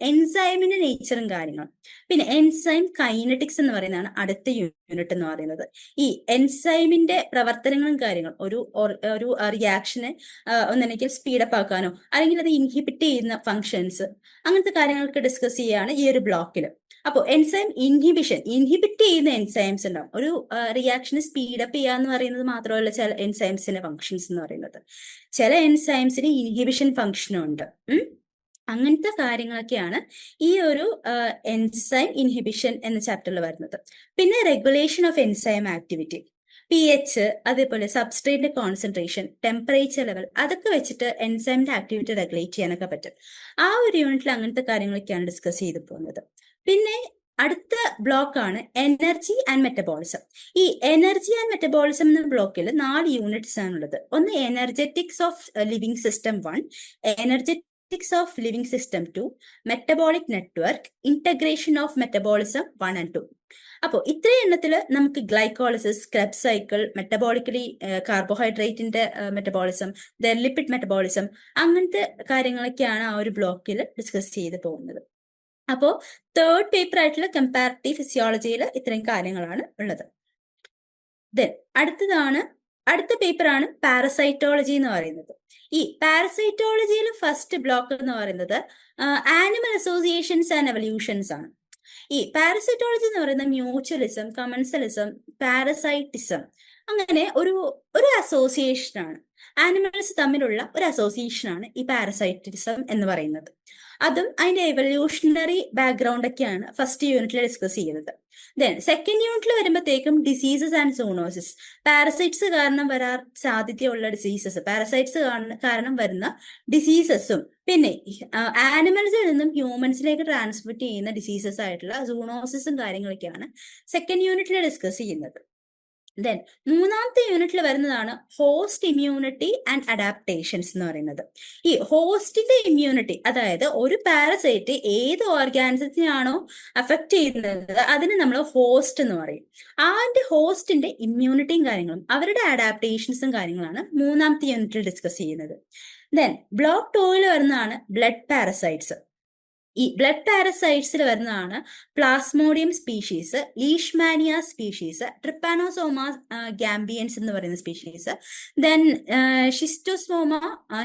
എൻസൈമിന്റെ നേച്ചറും കാര്യങ്ങളും, പിന്നെ എൻസൈം കൈനറ്റിക്സ് എന്ന് പറയുന്നതാണ് അടുത്ത യൂണിറ്റ് എന്ന് പറയുന്നത്. ഈ എൻസൈമിന്റെ പ്രവർത്തനങ്ങളും കാര്യങ്ങളും ഒരു റിയാക്ഷനെ ഒന്നെങ്കിൽ സ്പീഡപ്പ് ആക്കാനോ അല്ലെങ്കിൽ അത് ഇൻഹിബിറ്റ് ചെയ്യുന്ന ഫങ്ഷൻസ്, അങ്ങനത്തെ കാര്യങ്ങളൊക്കെ ഡിസ്കസ് ചെയ്യുകയാണ് ഈ ഒരു ബ്ലോക്കിൽ. അപ്പോൾ എൻസൈം ഇൻഹിബിറ്റ് ചെയ്യുന്ന എൻസൈംസ് ഉണ്ടാവും. ഒരു റിയാക്ഷന് സ്പീഡപ്പ് ചെയ്യുക എന്ന് പറയുന്നത് മാത്രമല്ല ചില എൻസൈംസിന്റെ ഫങ്ഷൻസ് എന്ന് പറയുന്നത്. ചില എൻസൈംസിന് ഇൻഹിബിഷൻ ഫങ്ഷനും ഉണ്ട്. അങ്ങനത്തെ കാര്യങ്ങളൊക്കെയാണ് ഈ ഒരു എൻസൈം ഇൻഹിബിഷൻ എന്ന ചാപ്റ്ററിൽ വരുന്നത്. പിന്നെ regulation of enzyme activity, pH, അതേപോലെ സബ്സ്ട്രേറ്റിന്റെ കോൺസെൻട്രേഷൻ, ടെമ്പറേച്ചർ ലെവൽ, അതൊക്കെ വെച്ചിട്ട് എൻസൈമിന്റെ ആക്ടിവിറ്റി റെഗുലേറ്റ് ചെയ്യാനൊക്കെ പറ്റും. ആ ഒരു യൂണിറ്റിൽ അങ്ങനത്തെ കാര്യങ്ങളൊക്കെയാണ് ഡിസ്കസ് ചെയ്തു പോകുന്നത്. പിന്നെ അടുത്ത ബ്ലോക്ക് ആണ് എനർജി ആൻഡ് മെറ്റബോളിസം. ഈ എനർജി ആൻഡ് മെറ്റബോളിസം എന്ന ബ്ലോക്കിൽ 4 യൂണിറ്റ്സ് ആണുള്ളത്. ഒന്ന് energetics of living system 1, energetics of living system 2, metabolic network, integration of metabolism 1 and 2. അപ്പോൾ ഇത്രയും എണ്ണത്തിൽ നമുക്ക് ഗ്ലൈക്കോളിസിസ്, ക്രെബ്സ് സൈക്കിൾ, മെറ്റബോളിക്കലി കാർബോഹൈഡ്രേറ്റിന്റെ മെറ്റബോളിസം, ലിപ്പിഡ് മെറ്റബോളിസം, അങ്ങനത്തെ കാര്യങ്ങളൊക്കെയാണ് ആ ഒരു ബ്ലോക്കിൽ ഡിസ്കസ് ചെയ്ത് പോകുന്നത്. അപ്പോൾ 3rd പേപ്പർ ആയിട്ടുള്ള കമ്പാരിറ്റീവ് ഫിസിയോളജിയിൽ ഇത്രയും കാര്യങ്ങളാണ് ഉള്ളത്. ദെൻ അടുത്ത പേപ്പറാണ് പാരസൈറ്റോളജി എന്ന് പറയുന്നത്. ഈ പാരസൈറ്റോളജിയിൽ ഫസ്റ്റ് ബ്ലോക്ക് എന്ന് പറയുന്നത് ആനിമൽ അസോസിയേഷൻസ് ആൻഡ് എവല്യൂഷൻസ് ആണ്. ഈ പാരസൈറ്റോളജി എന്ന് പറയുന്നത് മ്യൂച്വലിസം, കമൻസലിസം, പാരസൈറ്റിസം, അങ്ങനെ ഒരു അസോസിയേഷനാണ്. ആനിമൽസ് തമ്മിലുള്ള ഒരു അസോസിയേഷനാണ് ഈ പാരസൈറ്റിസം എന്ന് പറയുന്നത്. അതും അതിന്റെ എവല്യൂഷണറി ബാക്ക്ഗ്രൗണ്ട് ഒക്കെയാണ് ഫസ്റ്റ് യൂണിറ്റിൽ ഡിസ്കസ് ചെയ്യുന്നത്. ദെൻ സെക്കൻഡ് യൂണിറ്റിൽ വരുമ്പോഴത്തേക്കും ഡിസീസസ് ആൻഡ് സൂണോസിസ്, പാരസൈറ്റ്സ് കാരണം വരാൻ സാധ്യതയുള്ള ഡിസീസസ്, പാരസൈറ്റ്സ് കാരണം വരുന്ന ഡിസീസസും, പിന്നെ ആനിമൽസിൽ നിന്നും ഹ്യൂമൻസിലേക്ക് ട്രാൻസ്മിറ്റ് ചെയ്യുന്ന ഡിസീസസ് ആയിട്ടുള്ള സൂണോസിസും കാര്യങ്ങളൊക്കെയാണ് സെക്കൻഡ് യൂണിറ്റിൽ ഡിസ്കസ് ചെയ്യുന്നത്. ദെൻ മൂന്നാമത്തെ യൂണിറ്റിൽ വരുന്നതാണ് ഹോസ്റ്റ് ഇമ്മ്യൂണിറ്റി ആൻഡ് അഡാപ്റ്റേഷൻസ് എന്ന് പറയുന്നത്. ഈ ഹോസ്റ്റിന്റെ ഇമ്മ്യൂണിറ്റി, അതായത് ഒരു പാരസൈറ്റ് ഏത് ഓർഗാനിസത്തിനാണോ അഫക്റ്റ് ചെയ്യുന്നത് അതിന് നമ്മൾ ഹോസ്റ്റ് എന്ന് പറയും. അതിന്റെ ഹോസ്റ്റിന്റെ ഇമ്മ്യൂണിറ്റിയും കാര്യങ്ങളും അവരുടെ അഡാപ്റ്റേഷൻസും കാര്യങ്ങളാണ് മൂന്നാമത്തെ യൂണിറ്റിൽ ഡിസ്കസ് ചെയ്യുന്നത്. ദെൻ ബ്ലോക്ക് 2 വരുന്നതാണ് ബ്ലഡ് പാരസൈറ്റ്സ്. ഈ ബ്ലഡ് പാരസൈറ്റ്സിൽ വരുന്നതാണ് Plasmodium species, Leishmania species, Trypanosoma gambiense എന്ന് പറയുന്ന സ്പീഷീസ്, ദെൻ ഷിസ്റ്റോസ്മോമ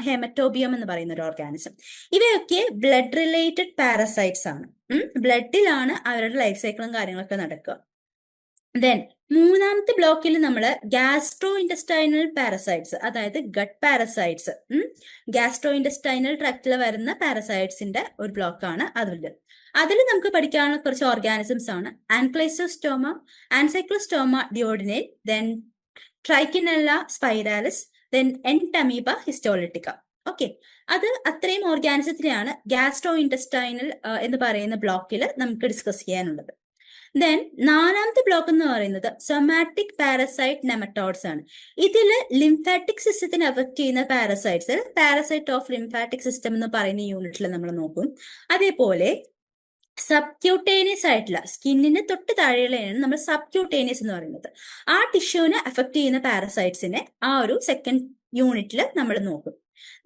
ഹെമറ്റോബിയം എന്ന് പറയുന്ന ഒരു ഓർഗാനിസം. ഇവയൊക്കെ ബ്ലഡ് റിലേറ്റഡ് പാരസൈറ്റ്സ് ആണ്. ബ്ലഡിലാണ് അവരുടെ ലൈഫ് സൈക്കിളും കാര്യങ്ങളൊക്കെ നടക്കുക. ദെൻ മൂന്നാമത്തെ ബ്ലോക്കിൽ നമ്മൾ ഗ്യാസ്ട്രോ ഇൻറ്റസ്റ്റൈനൽ പാരസൈറ്റ്സ്, അതായത് ഗട്ട് പാരസൈറ്റ്സ്, ഗ്യാസ്ട്രോ ഇൻറ്റസ്റ്റൈനൽ ട്രാക്റ്റിൽ വരുന്ന പാരസൈറ്റ്സിന്റെ ഒരു ബ്ലോക്കാണ് അതിൽ നമുക്ക് പഠിക്കാനുള്ള കുറച്ച് ഓർഗാനിസംസ് ആണ് ആൻക്ലൈസോസ്റ്റോമ, ആൻസൈക്ലോസ്റ്റോമ ഡിയോഡിനേറ്റ്, ദെൻ ട്രൈക്കിനെല്ല സ്പൈരാലിസ്, ദെൻ എൻടമീബ ഹിസ്റ്റോളിറ്റിക്ക. ഓക്കെ, അത് അത്രയും ഓർഗാനിസത്തിനെയാണ് ഗ്യാസ്ട്രോ ഇൻറ്റസ്റ്റൈനൽ എന്ന് പറയുന്ന ബ്ലോക്കിൽ നമുക്ക് ഡിസ്കസ് ചെയ്യാനുള്ളത്. ദെൻ നാലാമത്തെ ബ്ലോക്ക് എന്ന് പറയുന്നത് സൊമാറ്റിക് പാരസൈറ്റ് നെമറ്റോഡ്സ് ആണ്. ഇതില് ലിംഫാറ്റിക് സിസ്റ്റത്തിനെ അഫക്ട് ചെയ്യുന്ന parasites parasite of lymphatic system എന്ന് പറയുന്ന യൂണിറ്റിൽ നമ്മൾ നോക്കും. അതേപോലെ സബ്ക്യൂട്ടേനിയസ് ആയിട്ടുള്ള സ്കിന്നിന് തൊട്ട് താഴെയുള്ളതാണ് നമ്മൾ സബ്ക്യൂട്ടേനിയസ് എന്ന് പറയുന്നത്. ആ ടിഷ്യൂവിനെ അഫക്ട് ചെയ്യുന്ന പാരസൈറ്റ്സിനെ ആ ഒരു സെക്കൻഡ് യൂണിറ്റിൽ നമ്മൾ നോക്കും.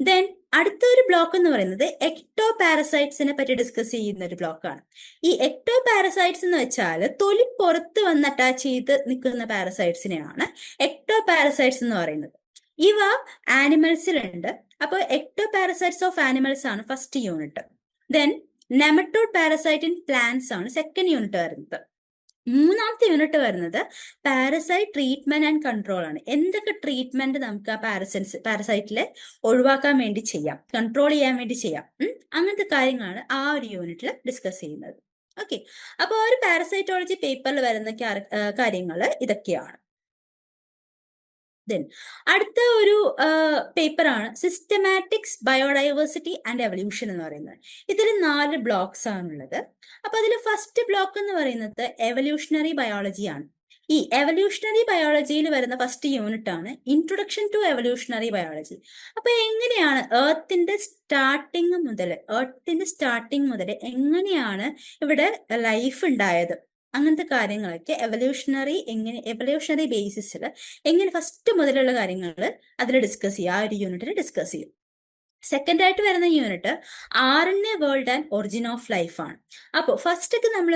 ദെൻ അടുത്ത ഒരു ബ്ലോക്ക് എന്ന് പറയുന്നത് എക്ടോ പാരസൈറ്റ്സിനെ പറ്റി ഡിസ്കസ് ചെയ്യുന്ന ഒരു ബ്ലോക്കാണ്. ഈ എക്ടോ പാരസൈറ്റ്സ് എന്ന് വെച്ചാൽ തൊലി പുറത്ത് വന്ന് അറ്റാച്ച് ചെയ്ത് നിൽക്കുന്ന പാരസൈറ്റ്സിനെയാണ് എക്ടോ പാരസൈറ്റ്സ് എന്ന് പറയുന്നത്. ഇവ ആനിമൽസിലുണ്ട്. അപ്പോൾ എക്ടോ പാരസൈറ്റ്സ് ഓഫ് ആനിമൽസ് ആണ് first unit. Then nematode parasite in plants ആണ് സെക്കൻഡ് യൂണിറ്റ് വരുന്നത്. മൂന്നാമത്തെ യൂണിറ്റ് വരുന്നത് പാരസൈറ്റ് ട്രീറ്റ്മെന്റ് ആൻഡ് കൺട്രോൾ ആണ്. എന്തൊക്കെ ട്രീറ്റ്മെന്റ് നമുക്ക് ആ പാരസൈറ്റിലെ ഒഴിവാക്കാൻ വേണ്ടി ചെയ്യാം, കൺട്രോൾ ചെയ്യാൻ വേണ്ടി ചെയ്യാം, അങ്ങനത്തെ കാര്യങ്ങളാണ് ആ ഒരു യൂണിറ്റിൽ ഡിസ്കസ് ചെയ്യുന്നത്. ഓക്കെ, അപ്പോൾ ആ ഒരു പാരസൈറ്റോളജി പേപ്പറിൽ വരുന്ന കാര്യങ്ങൾ ഇതൊക്കെയാണ്. ദെൻ അടുത്ത ഒരു പേപ്പറാണ് സിസ്റ്റമാറ്റിക്സ് ബയോഡൈവേഴ്സിറ്റി ആൻഡ് എവല്യൂഷൻ എന്ന് പറയുന്നത്. ഇതിൽ 4 ബ്ലോക്സ് ആണുള്ളത്. അപ്പൊ അതിൽ ഫസ്റ്റ് ബ്ലോക്ക് എന്ന് പറയുന്നത് എവല്യൂഷണറി ബയോളജി ആണ്. ഈ എവല്യൂഷണറി ബയോളജിയിൽ വരുന്ന ഫസ്റ്റ് യൂണിറ്റ് ആണ് ഇൻട്രൊഡക്ഷൻ ടു എവല്യൂഷണറി ബയോളജി. അപ്പൊ എങ്ങനെയാണ് എർത്തിന്റെ സ്റ്റാർട്ടിങ് മുതൽ എങ്ങനെയാണ് ഇവിടെ ലൈഫ് ഉണ്ടായത്, അങ്ങനത്തെ കാര്യങ്ങളൊക്കെ എവല്യൂഷണറി ബേസിസിൽ എങ്ങനെ ഫസ്റ്റ് മുതലുള്ള കാര്യങ്ങൾ അതിൽ ഡിസ്കസ് ചെയ്യും, ആ ഒരു യൂണിറ്റിൽ ഡിസ്കസ് ചെയ്യും. സെക്കൻഡ് ആയിട്ട് വരുന്ന unit RNA world and origin of life ആണ്. അപ്പോൾ ഫസ്റ്റ് ഒക്കെ നമ്മൾ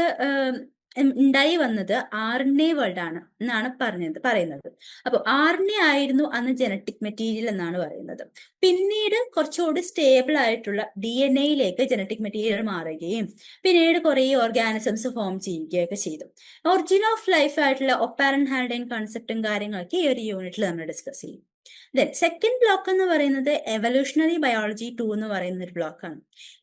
ഉണ്ടായി വന്നത് RNA വേൾഡ് ആണ് എന്നാണ് പറയുന്നത്. അപ്പോൾ RNA ആയിരുന്നു അന്ന് ജനറ്റിക് മെറ്റീരിയൽ എന്നാണ് പറയുന്നത്. പിന്നീട് കുറച്ചുകൂടി സ്റ്റേബിൾ ആയിട്ടുള്ള DNA ജനറ്റിക് മെറ്റീരിയൽ മാറുകയും പിന്നീട് കുറേ ഓർഗാനിസംസ് ഫോം ചെയ്യുകയൊക്കെ ചെയ്തു. ഒറിജിൻ ഓഫ് ലൈഫ് ആയിട്ടുള്ള ഒപ്പാരൻ ഹാൽഡൈൻ കൺസെപ്റ്റും കാര്യങ്ങളൊക്കെ ഈ ഒരു യൂണിറ്റിൽ നമ്മൾ ഡിസ്കസ് ചെയ്യും. ദെൻ സെക്കൻഡ് ബ്ലോക്ക് എന്ന് പറയുന്നത് എവല്യൂഷണറി ബയോളജി 2 എന്ന് പറയുന്ന ഒരു ബ്ലോക്കാണ്.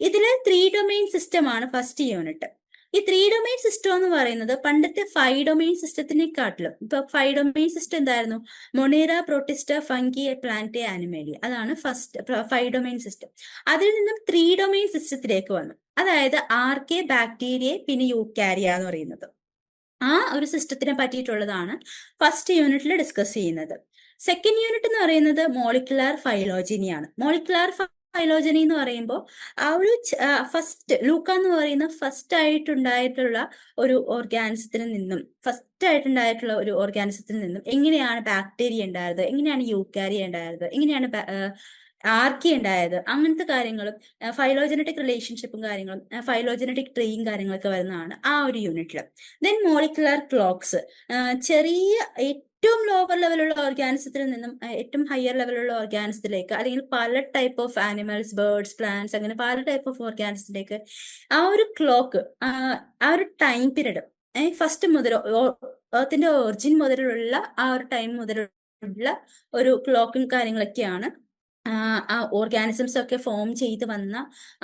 ഇതിൽ 3 ഡൊമെയിൻ സിസ്റ്റം ആണ് ഫസ്റ്റ് യൂണിറ്റ്. ഈ 3 ഡൊമെയിൻ സിസ്റ്റം എന്ന് പറയുന്നത് പണ്ടത്തെ 5 ഡൊമെയിൻ സിസ്റ്റത്തിനെക്കാട്ടിലും, ഇപ്പൊ 5 ഡൊമെയിൻ സിസ്റ്റം എന്തായിരുന്നു, Monera, protista, fungi, plant, Animalia, അതാണ് ഫസ്റ്റ് 5 ഡൊമെയിൻ സിസ്റ്റം. അതിൽ നിന്നും 3 ഡൊമെയിൻ സിസ്റ്റത്തിലേക്ക് വന്നു. അതായത് ആർക്കെ, ബാക്ടീരിയ, പിന്നെ യൂക്കാരിയ എന്ന് പറയുന്നത്. ആ ഒരു സിസ്റ്റത്തിനെ പറ്റിയിട്ടുള്ളതാണ് ഫസ്റ്റ് യൂണിറ്റിൽ ഡിസ്കസ് ചെയ്യുന്നത്. സെക്കൻഡ് യൂണിറ്റ് എന്ന് പറയുന്നത് മോളിക്കുലാർ ഫൈലോജനിയാണ്. മോളിക്കുലാർ ഫൈലോജനി എന്ന് പറയുമ്പോൾ ആ ഒരു ഫസ്റ്റ് ലൂക്ക എന്ന് പറയുന്ന ഫസ്റ്റ് ആയിട്ടുണ്ടായിട്ടുള്ള ഒരു ഓർഗാനിസത്തിൽ നിന്നും എങ്ങനെയാണ് ബാക്ടീരിയ ഉണ്ടായത്, എങ്ങനെയാണ് യൂക്കാരിയ ഉണ്ടായത്, എങ്ങനെയാണ് ആർക്കി ഉണ്ടായത്, അങ്ങനത്തെ കാര്യങ്ങളും ഫൈലോജനറ്റിക് റിലേഷൻഷിപ്പും കാര്യങ്ങളും ഫൈലോജനറ്റിക് ട്രീയും കാര്യങ്ങളൊക്കെ വരുന്നതാണ് ആ ഒരു യൂണിറ്റിൽ. ദെൻ മോളിക്കുലാർ ക്ലോക്സ്, ചെറിയ ഏറ്റവും ലോവർ ലെവലുള്ള ഓർഗാനിസത്തിൽ നിന്നും ഏറ്റവും ഹയർ ലെവലുള്ള ഓർഗാനിസത്തിലേക്ക്, അല്ലെങ്കിൽ പല type of animals, birds, plants, അങ്ങനെ പല ടൈപ്പ് ഓഫ് ഓർഗാനിസത്തിലേക്ക് ആ ഒരു ക്ലോക്ക്, ആ ഒരു ടൈം പീരീഡ് ഫസ്റ്റ് മുതൽ എർത്തിന്റെ ഒറിജിൻ മുതലുള്ള ആ ഒരു ടൈം മുതലുള്ള ഒരു ക്ലോക്കും കാര്യങ്ങളൊക്കെയാണ് ആ ഓർഗാനിസംസ് ഒക്കെ ഫോം ചെയ്ത് വന്ന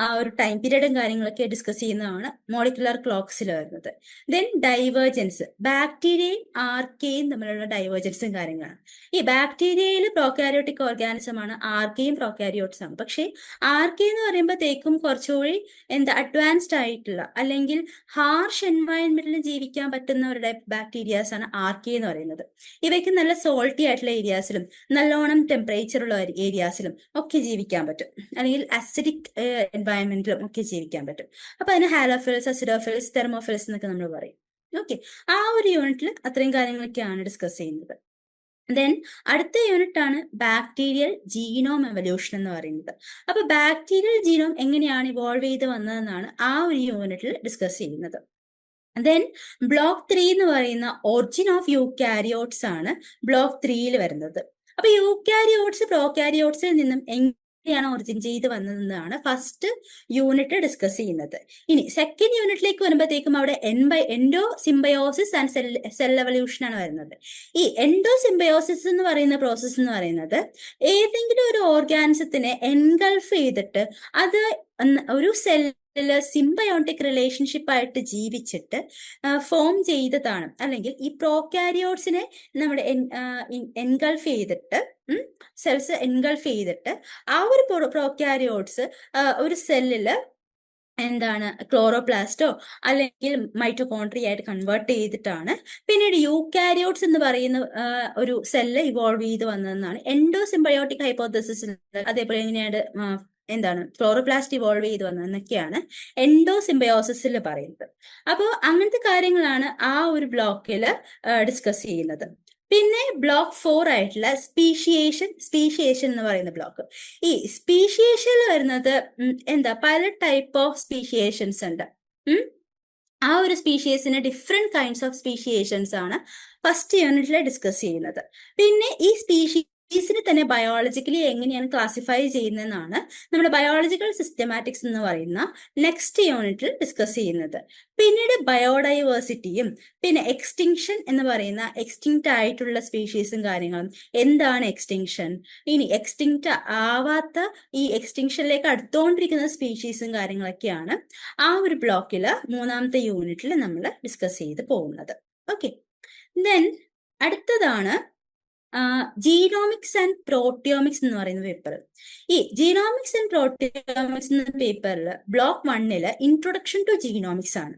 ആ ഒരു ടൈം പീരീഡും കാര്യങ്ങളൊക്കെ ഡിസ്കസ് ചെയ്യുന്നതാണ് മോളിക്കുലർ ക്ലോക്സിൽ വരുന്നത്. ദെൻ ഡൈവേർജൻസ്, ബാക്ടീരിയയും ആർക്കെയും തമ്മിലുള്ള ഡൈവേർജൻസും കാര്യങ്ങളാണ്. ഈ ബാക്ടീരിയയിൽ പ്രോകാരിയോട്ടിക് ഓർഗാനിസം ആണ്, ആർക്കെയും പ്രോകാരിയോട്സ് ആണ്. പക്ഷേ ആർക്കെ എന്ന് പറയുമ്പോഴത്തേക്കും കുറച്ചുകൂടി അഡ്വാൻസ്ഡ് ആയിട്ടുള്ള അല്ലെങ്കിൽ ഹാർഷ് എൻവയൺമെന്റിൽ ജീവിക്കാൻ പറ്റുന്നവരുടെ ബാക്ടീരിയാസ് ആണ് ആർക്കെ എന്ന് പറയുന്നത്. ഇവയ്ക്ക് നല്ല സോൾട്ടി ആയിട്ടുള്ള ഏരിയാസിലും നല്ലോണം ടെമ്പറേച്ചർ ഉള്ള ഏരിയാസിലും ഒക്കെ ജീവിക്കാൻ പറ്റും, അല്ലെങ്കിൽ അസിഡിക് എൻവയൺമെന്റിലും ഒക്കെ ജീവിക്കാൻ പറ്റും. അപ്പൊ അതിന് ഹാലോഫിൽസ്, അസിഡോഫിൽസ്, തെർമോഫിൽസ് എന്നൊക്കെ നമ്മൾ പറയും. ഓക്കെ, ആ ഒരു യൂണിറ്റിൽ അത്രയും കാര്യങ്ങളൊക്കെയാണ് ഡിസ്കസ് ചെയ്യുന്നത്. ദെൻ അടുത്ത യൂണിറ്റ് ആണ് ബാക്ടീരിയൽ ജീനോം എവല്യൂഷൻ എന്ന് പറയുന്നത്. അപ്പൊ ബാക്ടീരിയൽ ജീനോം എങ്ങനെയാണ് ഇവോൾവ് ചെയ്ത് വന്നതെന്നാണ് ആ ഒരു യൂണിറ്റിൽ ഡിസ്കസ് ചെയ്യുന്നത്. ദെൻ ബ്ലോക്ക് 3 എന്ന് പറയുന്ന ഒറിജിൻ ഓഫ് യൂക്കാരിയോട്സ് ആണ് ബ്ലോക്ക് 3യിൽ വരുന്നത്. അപ്പൊ യൂക്കാരിയോട്സ് പ്രോകാരിയോട്സിൽ നിന്നും എങ്ങനെയാണ് ഒറിജിൻ ചെയ്ത് വന്നതെന്നാണ് ഫസ്റ്റ് യൂണിറ്റ് ഡിസ്കസ് ചെയ്യുന്നത്. ഇനി സെക്കൻഡ് യൂണിറ്റിലേക്ക് വരുമ്പോഴത്തേക്കും അവിടെ endo symbiosis and cell evolution ആണ് വരുന്നത്. ഈ എൻഡോ സിംബയോസിസ് എന്ന് പറയുന്ന പ്രോസസ്സ് എന്ന് പറയുന്നത് ഏതെങ്കിലും ഒരു ഓർഗാനിസത്തിനെ എൻഗൾഫ് ചെയ്തിട്ട് അത് ഒരു സിംബയോട്ടിക് റിലേഷൻഷിപ്പ് ആയിട്ട് ജീവിച്ചിട്ട് ഫോം ചെയ്തതാണ്. അല്ലെങ്കിൽ ഈ പ്രോകാരിയോട്സിനെ നമ്മുടെ എൻഗൾഫ് ചെയ്തിട്ട് സെൽസ് എൻഗൾഫ് ചെയ്തിട്ട് ആ ഒരു പ്രോകാരിയോട്സ് ഒരു സെല്ലില് ക്ലോറോപ്ലാസ്റ്റോ അല്ലെങ്കിൽ മൈറ്റോകോൺട്രിയ ആയിട്ട് കൺവേർട്ട് ചെയ്തിട്ടാണ് പിന്നീട് യൂക്കാരിയോട്സ് എന്ന് പറയുന്ന ഒരു സെല്ല് ഇവോൾവ് ചെയ്ത് വന്നതെന്നാണ് എൻഡോസിംബയോട്ടിക് ഹൈപ്പോത്തസിസ്. അതേപോലെ എങ്ങനെയാണ് ക്ലോറോപ്ലാസ്റ്റ് ഇവോൾവ് ചെയ്ത് വന്നതെന്നൊക്കെയാണ് എൻഡോസിംബയോസിസിൽ പറയുന്നത്. അപ്പോൾ അങ്ങനത്തെ കാര്യങ്ങളാണ് ആ ഒരു ബ്ലോക്കിൽ ഡിസ്കസ് ചെയ്യുന്നത്. പിന്നെ ബ്ലോക്ക് 4 ആയിട്ടുള്ള സ്പീഷിയേഷൻ എന്ന് പറയുന്ന ബ്ലോക്ക്. ഈ സ്പീഷിയേഷനിൽ വരുന്നത് പല ടൈപ്പ് ഓഫ് സ്പീഷിയേഷൻസ് ഉണ്ട്. ആ ഒരു സ്പീഷീസിന് ഡിഫറെന്റ് കൈൻഡ്സ് ഓഫ് സ്പീഷിയേഷൻസ് ആണ് ഫസ്റ്റ് യൂണിറ്റിൽ ഡിസ്കസ് ചെയ്യുന്നത്. പിന്നെ ഈ സ്പീഷീസിനെ തന്നെ ബയോളജിക്കലി എങ്ങനെയാണ് ക്ലാസിഫൈ ചെയ്യുന്നതെന്നാണ് നമ്മുടെ ബയോളജിക്കൽ സിസ്റ്റമാറ്റിക്സ് എന്ന് പറയുന്ന നെക്സ്റ്റ് യൂണിറ്റിൽ ഡിസ്കസ് ചെയ്യുന്നത്. പിന്നീട് ബയോഡൈവേഴ്സിറ്റിയും പിന്നെ എക്സ്റ്റിങ്ഷൻ എന്ന് പറയുന്ന എക്സ്റ്റിങ്ക്റ്റ് ആയിട്ടുള്ള സ്പീഷീസും കാര്യങ്ങളും, എന്താണ് എക്സ്റ്റിങ്ഷൻ, ഇനി എക്സ്റ്റിങ്ക്റ്റ് ആവാത്ത ഈ എക്സ്റ്റിങ്ഷനിലേക്ക് അടുത്തുകൊണ്ടിരിക്കുന്ന സ്പീഷീസും കാര്യങ്ങളൊക്കെയാണ് ആ ഒരു ബ്ലോക്കിൽ മൂന്നാമത്തെ യൂണിറ്റിൽ നമ്മൾ ഡിസ്കസ് ചെയ്ത് പോകുന്നത്. ഓക്കെ, ദെൻ അടുത്തതാണ് ജീനോമിക്സ് ആൻഡ് പ്രോട്ടിയോമിക്സ് എന്ന് പറയുന്ന പേപ്പർ. ഈ ജീനോമിക്സ് ആൻഡ് പ്രോട്ടിയോമിക്സ് എന്ന പേപ്പറിൽ ബ്ലോക്ക് 1 ഇൻട്രൊഡക്ഷൻ ടു ജീനോമിക്സ് ആണ്.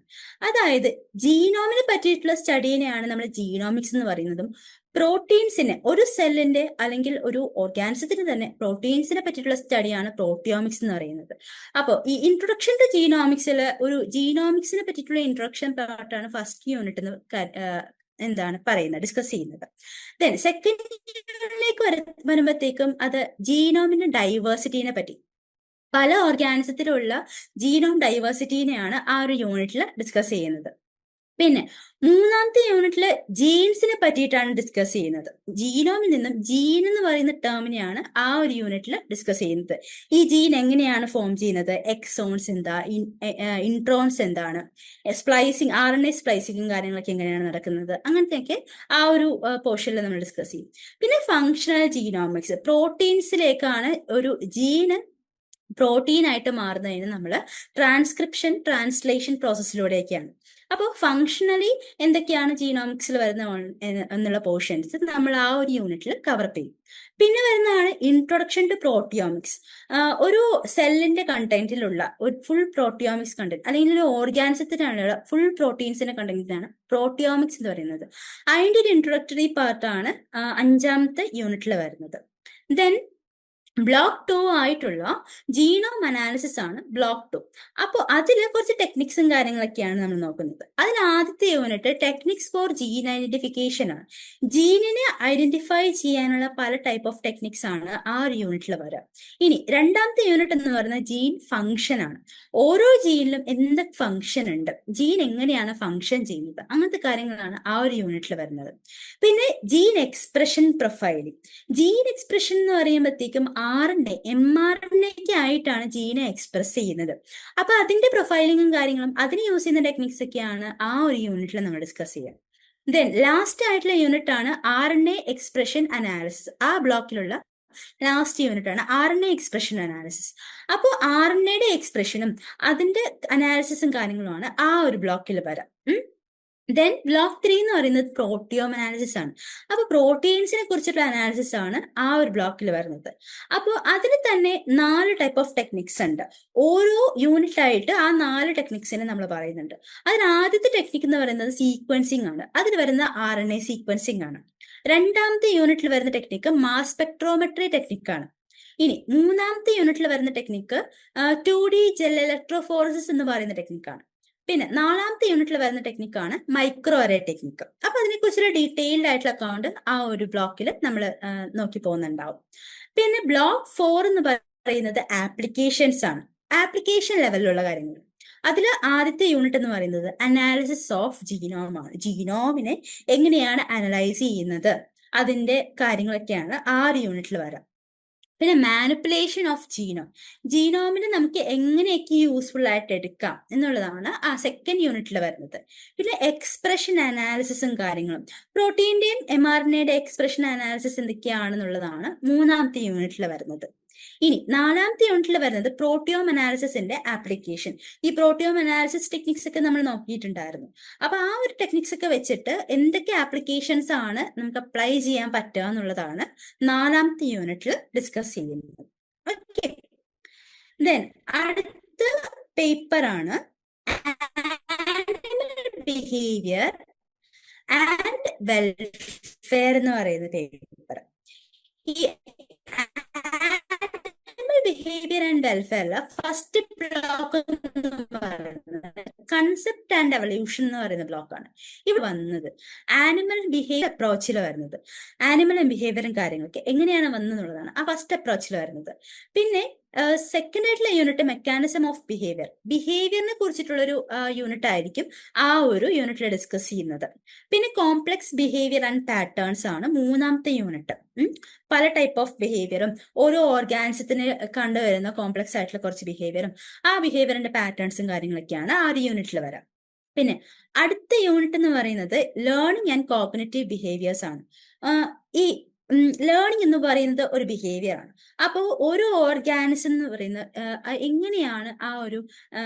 അതായത് ജീനോമിനെ പറ്റിയിട്ടുള്ള സ്റ്റഡീനെയാണ് നമ്മൾ ജീനോമിക്സ് എന്ന് പറയുന്നതും, പ്രോട്ടീൻസിനെ, ഒരു സെല്ലിന്റെ അല്ലെങ്കിൽ ഒരു ഓർഗാനിസത്തിന് തന്നെ പ്രോട്ടീൻസിനെ പറ്റിയിട്ടുള്ള സ്റ്റഡിയാണ് പ്രോട്ടിയോമിക്സ് എന്ന് പറയുന്നത്. അപ്പോൾ ഈ ഇൻട്രൊഡക്ഷൻ ടു ജീനോമിക്സിൽ ഒരു ജീനോമിക്സിനെ പറ്റിയിട്ടുള്ള ഇൻട്രൊഡക്ഷൻ പാർട്ടാണ് ഫസ്റ്റ് യൂണിറ്റ് പറയുന്നത്, ഡിസ്കസ് ചെയ്യുന്നത്. ദെൻ സെക്കൻഡ് യൂണിറ്റിലേക്ക് വരുമ്പോഴത്തേക്കും അത് ജീനോമിന്റെ ഡൈവേഴ്സിറ്റീനെ പറ്റി, പല ഓർഗാനിസത്തിലുള്ള ജീനോം ഡൈവേഴ്സിറ്റീനെയാണ് ആ ഒരു യൂണിറ്റിൽ ഡിസ്കസ് ചെയ്യുന്നത്. പിന്നെ മൂന്നാമത്തെ യൂണിറ്റില് ജീൻസിനെ പറ്റിയിട്ടാണ് ഡിസ്കസ് ചെയ്യുന്നത്. ജീനോമിൽ നിന്നും ജീൻ എന്ന് പറയുന്ന ടേമിനെയാണ് ആ ഒരു യൂണിറ്റിൽ ഡിസ്കസ് ചെയ്യുന്നത്. ഈ ജീൻ എങ്ങനെയാണ് ഫോം ചെയ്യുന്നത്, എക്സോൺസ് എന്താ, ഇൻട്രോൺസ് എന്താണ്, സ്പ്ലൈസിങ്, RNA സ്പ്ലൈസിങ്ങും കാര്യങ്ങളൊക്കെ എങ്ങനെയാണ് നടക്കുന്നത്, അങ്ങനത്തെയൊക്കെ ആ ഒരു പോർഷനിൽ നമ്മൾ ഡിസ്കസ് ചെയ്യും. പിന്നെ ഫങ്ഷണൽ ജീനോമിക്സ്, പ്രോട്ടീൻസിലേക്കാണ് ഒരു ജീന് പ്രോട്ടീൻ ആയിട്ട് മാറുന്നതിന് നമ്മൾ ട്രാൻസ്ക്രിപ്ഷൻ ട്രാൻസ്ലേഷൻ പ്രോസസ്സിലൂടെയൊക്കെയാണ്. അപ്പോൾ ഫങ്ഷണലി എന്തൊക്കെയാണ് ജീനോമിക്സിൽ വരുന്ന എന്നുള്ള പോർഷൻസ് നമ്മൾ ആ ഒരു യൂണിറ്റിൽ കവർ ചെയ്യും. പിന്നെ വരുന്നതാണ് ഇൻട്രൊഡക്ഷൻ ടു പ്രോട്ടിയോമിക്സ്. ഒരു സെല്ലിന്റെ കണ്ടന്റിലുള്ള ഒരു ഫുൾ പ്രോട്ടിയോമിക്സ് കണ്ടന്റ്, അല്ലെങ്കിൽ ഒരു ഓർഗാനിസത്തിനുള്ള ഫുൾ പ്രോട്ടീൻസിന്റെ കണ്ടന്റിനാണ് പ്രോട്ടിയോമിക്സ് എന്ന് പറയുന്നത്. അതിന്റെ ഒരു ഇൻട്രൊഡക്ടറി പാർട്ടാണ് 5ാമത്തെ യൂണിറ്റിൽ വരുന്നത്. ദെൻ ബ്ലോക്ക് 2 ആയിട്ടുള്ള ജീനോം അനാലിസിസ് ആണ് ബ്ലോക്ക് 2. അപ്പോൾ അതിൽ കുറച്ച് ടെക്നിക്സും കാര്യങ്ങളൊക്കെയാണ് നമ്മൾ നോക്കുന്നത്. അതിൽ ആദ്യത്തെ unit techniques for gene identification ആണ്. ജീനിനെ ഐഡന്റിഫൈ ചെയ്യാനുള്ള പല ടൈപ്പ് ഓഫ് ടെക്നിക്സ് ആണ് ആ ഒരു യൂണിറ്റിൽ വരിക. ഇനി രണ്ടാമത്തെ യൂണിറ്റ് എന്ന് പറയുന്നത് ജീൻ ഫംഗ്ഷൻ ആണ്. ഓരോ ജീനിലും എന്ത് ഫംഗ്ഷൻ ഉണ്ട്, ജീൻ എങ്ങനെയാണ് ഫംഗ്ഷൻ ചെയ്യുന്നത്, അങ്ങനത്തെ കാര്യങ്ങളാണ് ആ ഒരു യൂണിറ്റിൽ വരുന്നത്. പിന്നെ gene expression profiling. Gene expression എന്ന് പറയുമ്പോഴത്തേക്കും RNA mRNA ആയിട്ടാണ് ജീനെ എക്സ്പ്രസ് ചെയ്യുന്നത്. അപ്പൊ അതിന്റെ പ്രൊഫൈലിങ്ങും കാര്യങ്ങളും അതിന് യൂസ് ചെയ്യുന്ന ടെക്നിക്സ് ഒക്കെയാണ് ആ ഒരു യൂണിറ്റിൽ നമ്മൾ ഡിസ്കസ് ചെയ്യുക. ദെൻ ലാസ്റ്റ് ആയിട്ടുള്ള യൂണിറ്റ് ആണ് RNA എക്സ്പ്രഷൻ അനാലിസിസ്. ആ ബ്ലോക്കിലുള്ള ലാസ്റ്റ് യൂണിറ്റ് ആണ് RNA എക്സ്പ്രഷൻ അനാലിസിസ്. അപ്പോൾ RNAയുടെ എക്സ്പ്രഷനും അതിന്റെ അനാലിസിസും കാര്യങ്ങളുമാണ് ആ ഒരു ബ്ലോക്കിൽ വരാം. ദെൻ ബ്ലോക്ക് 3 എന്ന് പറയുന്നത് പ്രോട്ടിയോം അനാലിസിസ് ആണ്. അപ്പൊ പ്രോട്ടീൻസിനെ കുറിച്ചിട്ടുള്ള അനാലിസിസ് ആണ് ആ ഒരു ബ്ലോക്കിൽ വരുന്നത്. അപ്പോൾ അതിന് തന്നെ 4 ടൈപ്പ് ഓഫ് ടെക്നിക്സ് ഉണ്ട്. ഓരോ യൂണിറ്റ് ആയിട്ട് ആ 4 ടെക്നിക്സിനെ നമ്മൾ പറയുന്നുണ്ട്. അതിന് ആദ്യത്തെ ടെക്നിക് എന്ന് പറയുന്നത് സീക്വൻസിങ് ആണ്. അതിൽ വരുന്ന RNA സീക്വൻസിങ് ആണ്. രണ്ടാമത്തെ യൂണിറ്റിൽ വരുന്ന ടെക്നിക്ക് മാസ് സ്പെക്ട്രോമെട്രി ടെക്നിക്കാണ്. ഇനി മൂന്നാമത്തെ യൂണിറ്റിൽ വരുന്ന ടെക്നിക്ക് 2D ജെൽ ഇലക്ട്രോഫോറസിസ് എന്ന് പറയുന്ന ടെക്നിക്കാണ്. പിന്നെ 4ാമത്തെ യൂണിറ്റിൽ വരുന്ന ടെക്നിക്കാണ് മൈക്രോ അറേ ടെക്നിക്ക്. അപ്പൊ അതിനെക്കുറിച്ചുള്ള ഡീറ്റെയിൽഡ് ആയിട്ടുള്ള അക്കൗണ്ട് ആ ഒരു ബ്ലോക്കിൽ നമ്മൾ നോക്കി പോകുന്നുണ്ടാവും. പിന്നെ ബ്ലോക്ക് 4 എന്ന് പറയുന്നത് ആപ്ലിക്കേഷൻസ് ആണ്. ആപ്ലിക്കേഷൻ ലെവലിലുള്ള കാര്യങ്ങൾ. അതിൽ ആദ്യത്തെ യൂണിറ്റ് എന്ന് പറയുന്നത് അനാലിസിസ് ഓഫ് ജീനോം ആണ്. ജീനോമിനെ എങ്ങനെയാണ് അനലൈസ് ചെയ്യുന്നത്, അതിന്റെ കാര്യങ്ങളൊക്കെയാണ് ആ ഒരു യൂണിറ്റിൽ വരാം. പിന്നെ മാനിപ്പുലേഷൻ ഓഫ് ജീനോം. ജീനോമിനെ നമുക്ക് എങ്ങനെയൊക്കെ യൂസ്ഫുൾ ആയിട്ട് എടുക്കാം എന്നുള്ളതാണ് ആ സെക്കൻഡ് യൂണിറ്റിൽ വരുന്നത്. പിന്നെ എക്സ്പ്രഷൻ അനാലിസിസും കാര്യങ്ങളും, പ്രോട്ടീന്റെയും mRNAയുടെ എക്സ്പ്രഷൻ അനാലിസിസ് എന്തൊക്കെയാണെന്നുള്ളതാണ് 3ാമത്തെ യൂണിറ്റിൽ വരുന്നത്. ഇനി 4ാമത്തെ യൂണിറ്റിൽ വരുന്നത് പ്രോട്ടിയോം അനാലിസിസിന്റെ ആപ്ലിക്കേഷൻ. ഈ പ്രോട്ടിയോം അനാലിസിസ് ടെക്നിക്സ് ഒക്കെ നമ്മൾ നോക്കിയിട്ടുണ്ടായിരുന്നു. അപ്പൊ ആ ഒരു ടെക്നിക്സ് ഒക്കെ വെച്ചിട്ട് എന്തൊക്കെ ആപ്ലിക്കേഷൻസ് ആണ് നമുക്ക് അപ്ലൈ ചെയ്യാൻ പറ്റുക എന്നുള്ളതാണ് 4ാമത്തെ യൂണിറ്റിൽ ഡിസ്കസ് ചെയ്യുന്നത്. ഓക്കെ, ദെൻ അടുത്ത പേപ്പർ ആണ് ബിഹേവിയർ ആൻഡ് വെൽഫെയർ എന്ന് പറയുന്ന പേപ്പർ. ഈ behaviour and welfare first block എന്ന് പറയുന്നത് കൺസെപ്റ്റ് ആൻഡ് എവല്യൂഷൻ എന്ന് പറയുന്ന ബ്ലോക്കാണ്. ഇവിടെ വന്നത് ആനിമൽ ബിഹേവിയർ അപ്രോച്ചിൽ വരുന്നത്. ആനിമൽ ബിഹേവിയറും കാര്യങ്ങളൊക്കെ എങ്ങനെയാണ് വന്നതെന്നുള്ളതാണ് ആ ഫസ്റ്റ് അപ്രോച്ചിൽ വരുന്നത്. പിന്നെ സെക്കൻഡ് ആയിട്ടുള്ള യൂണിറ്റ് മെക്കാനിസം ഓഫ് ബിഹേവിയർ. ബിഹേവിയറിനെ കുറിച്ചിട്ടുള്ളൊരു യൂണിറ്റ് ആയിരിക്കും ആ ഒരു യൂണിറ്റിൽ ഡിസ്കസ് ചെയ്യുന്നത്. പിന്നെ കോംപ്ലക്സ് ബിഹേവിയർ ആൻഡ് പാറ്റേൺസ് ആണ് 3ാമത്തെ യൂണിറ്റ്. പല ടൈപ്പ് ഓഫ് ബിഹേവിയറും ഓരോ ഓർഗാനിസത്തിന് കണ്ടുവരുന്ന കോംപ്ലക്സ് ആയിട്ടുള്ള കുറച്ച് ബിഹേവിയറും ആ ബിഹേവിയറിന്റെ പാറ്റേൺസും കാര്യങ്ങളൊക്കെയാണ് ആ ഒരു യൂണിറ്റിൽ വരാം. പിന്നെ അടുത്ത യൂണിറ്റ് എന്ന് പറയുന്നത് ലേണിംഗ് ആൻഡ് കോഗ്നിറ്റീവ് ബിഹേവിയേഴ്സ് ആണ്. ഈ ലേണിംഗ് എന്ന് പറയുന്നത് ഒരു ബിഹേവിയർ ആണ്. അപ്പോൾ ഓരോ ഓർഗാനിസം എന്ന് പറയുന്നത് എങ്ങനെയാണ് ആ ഒരു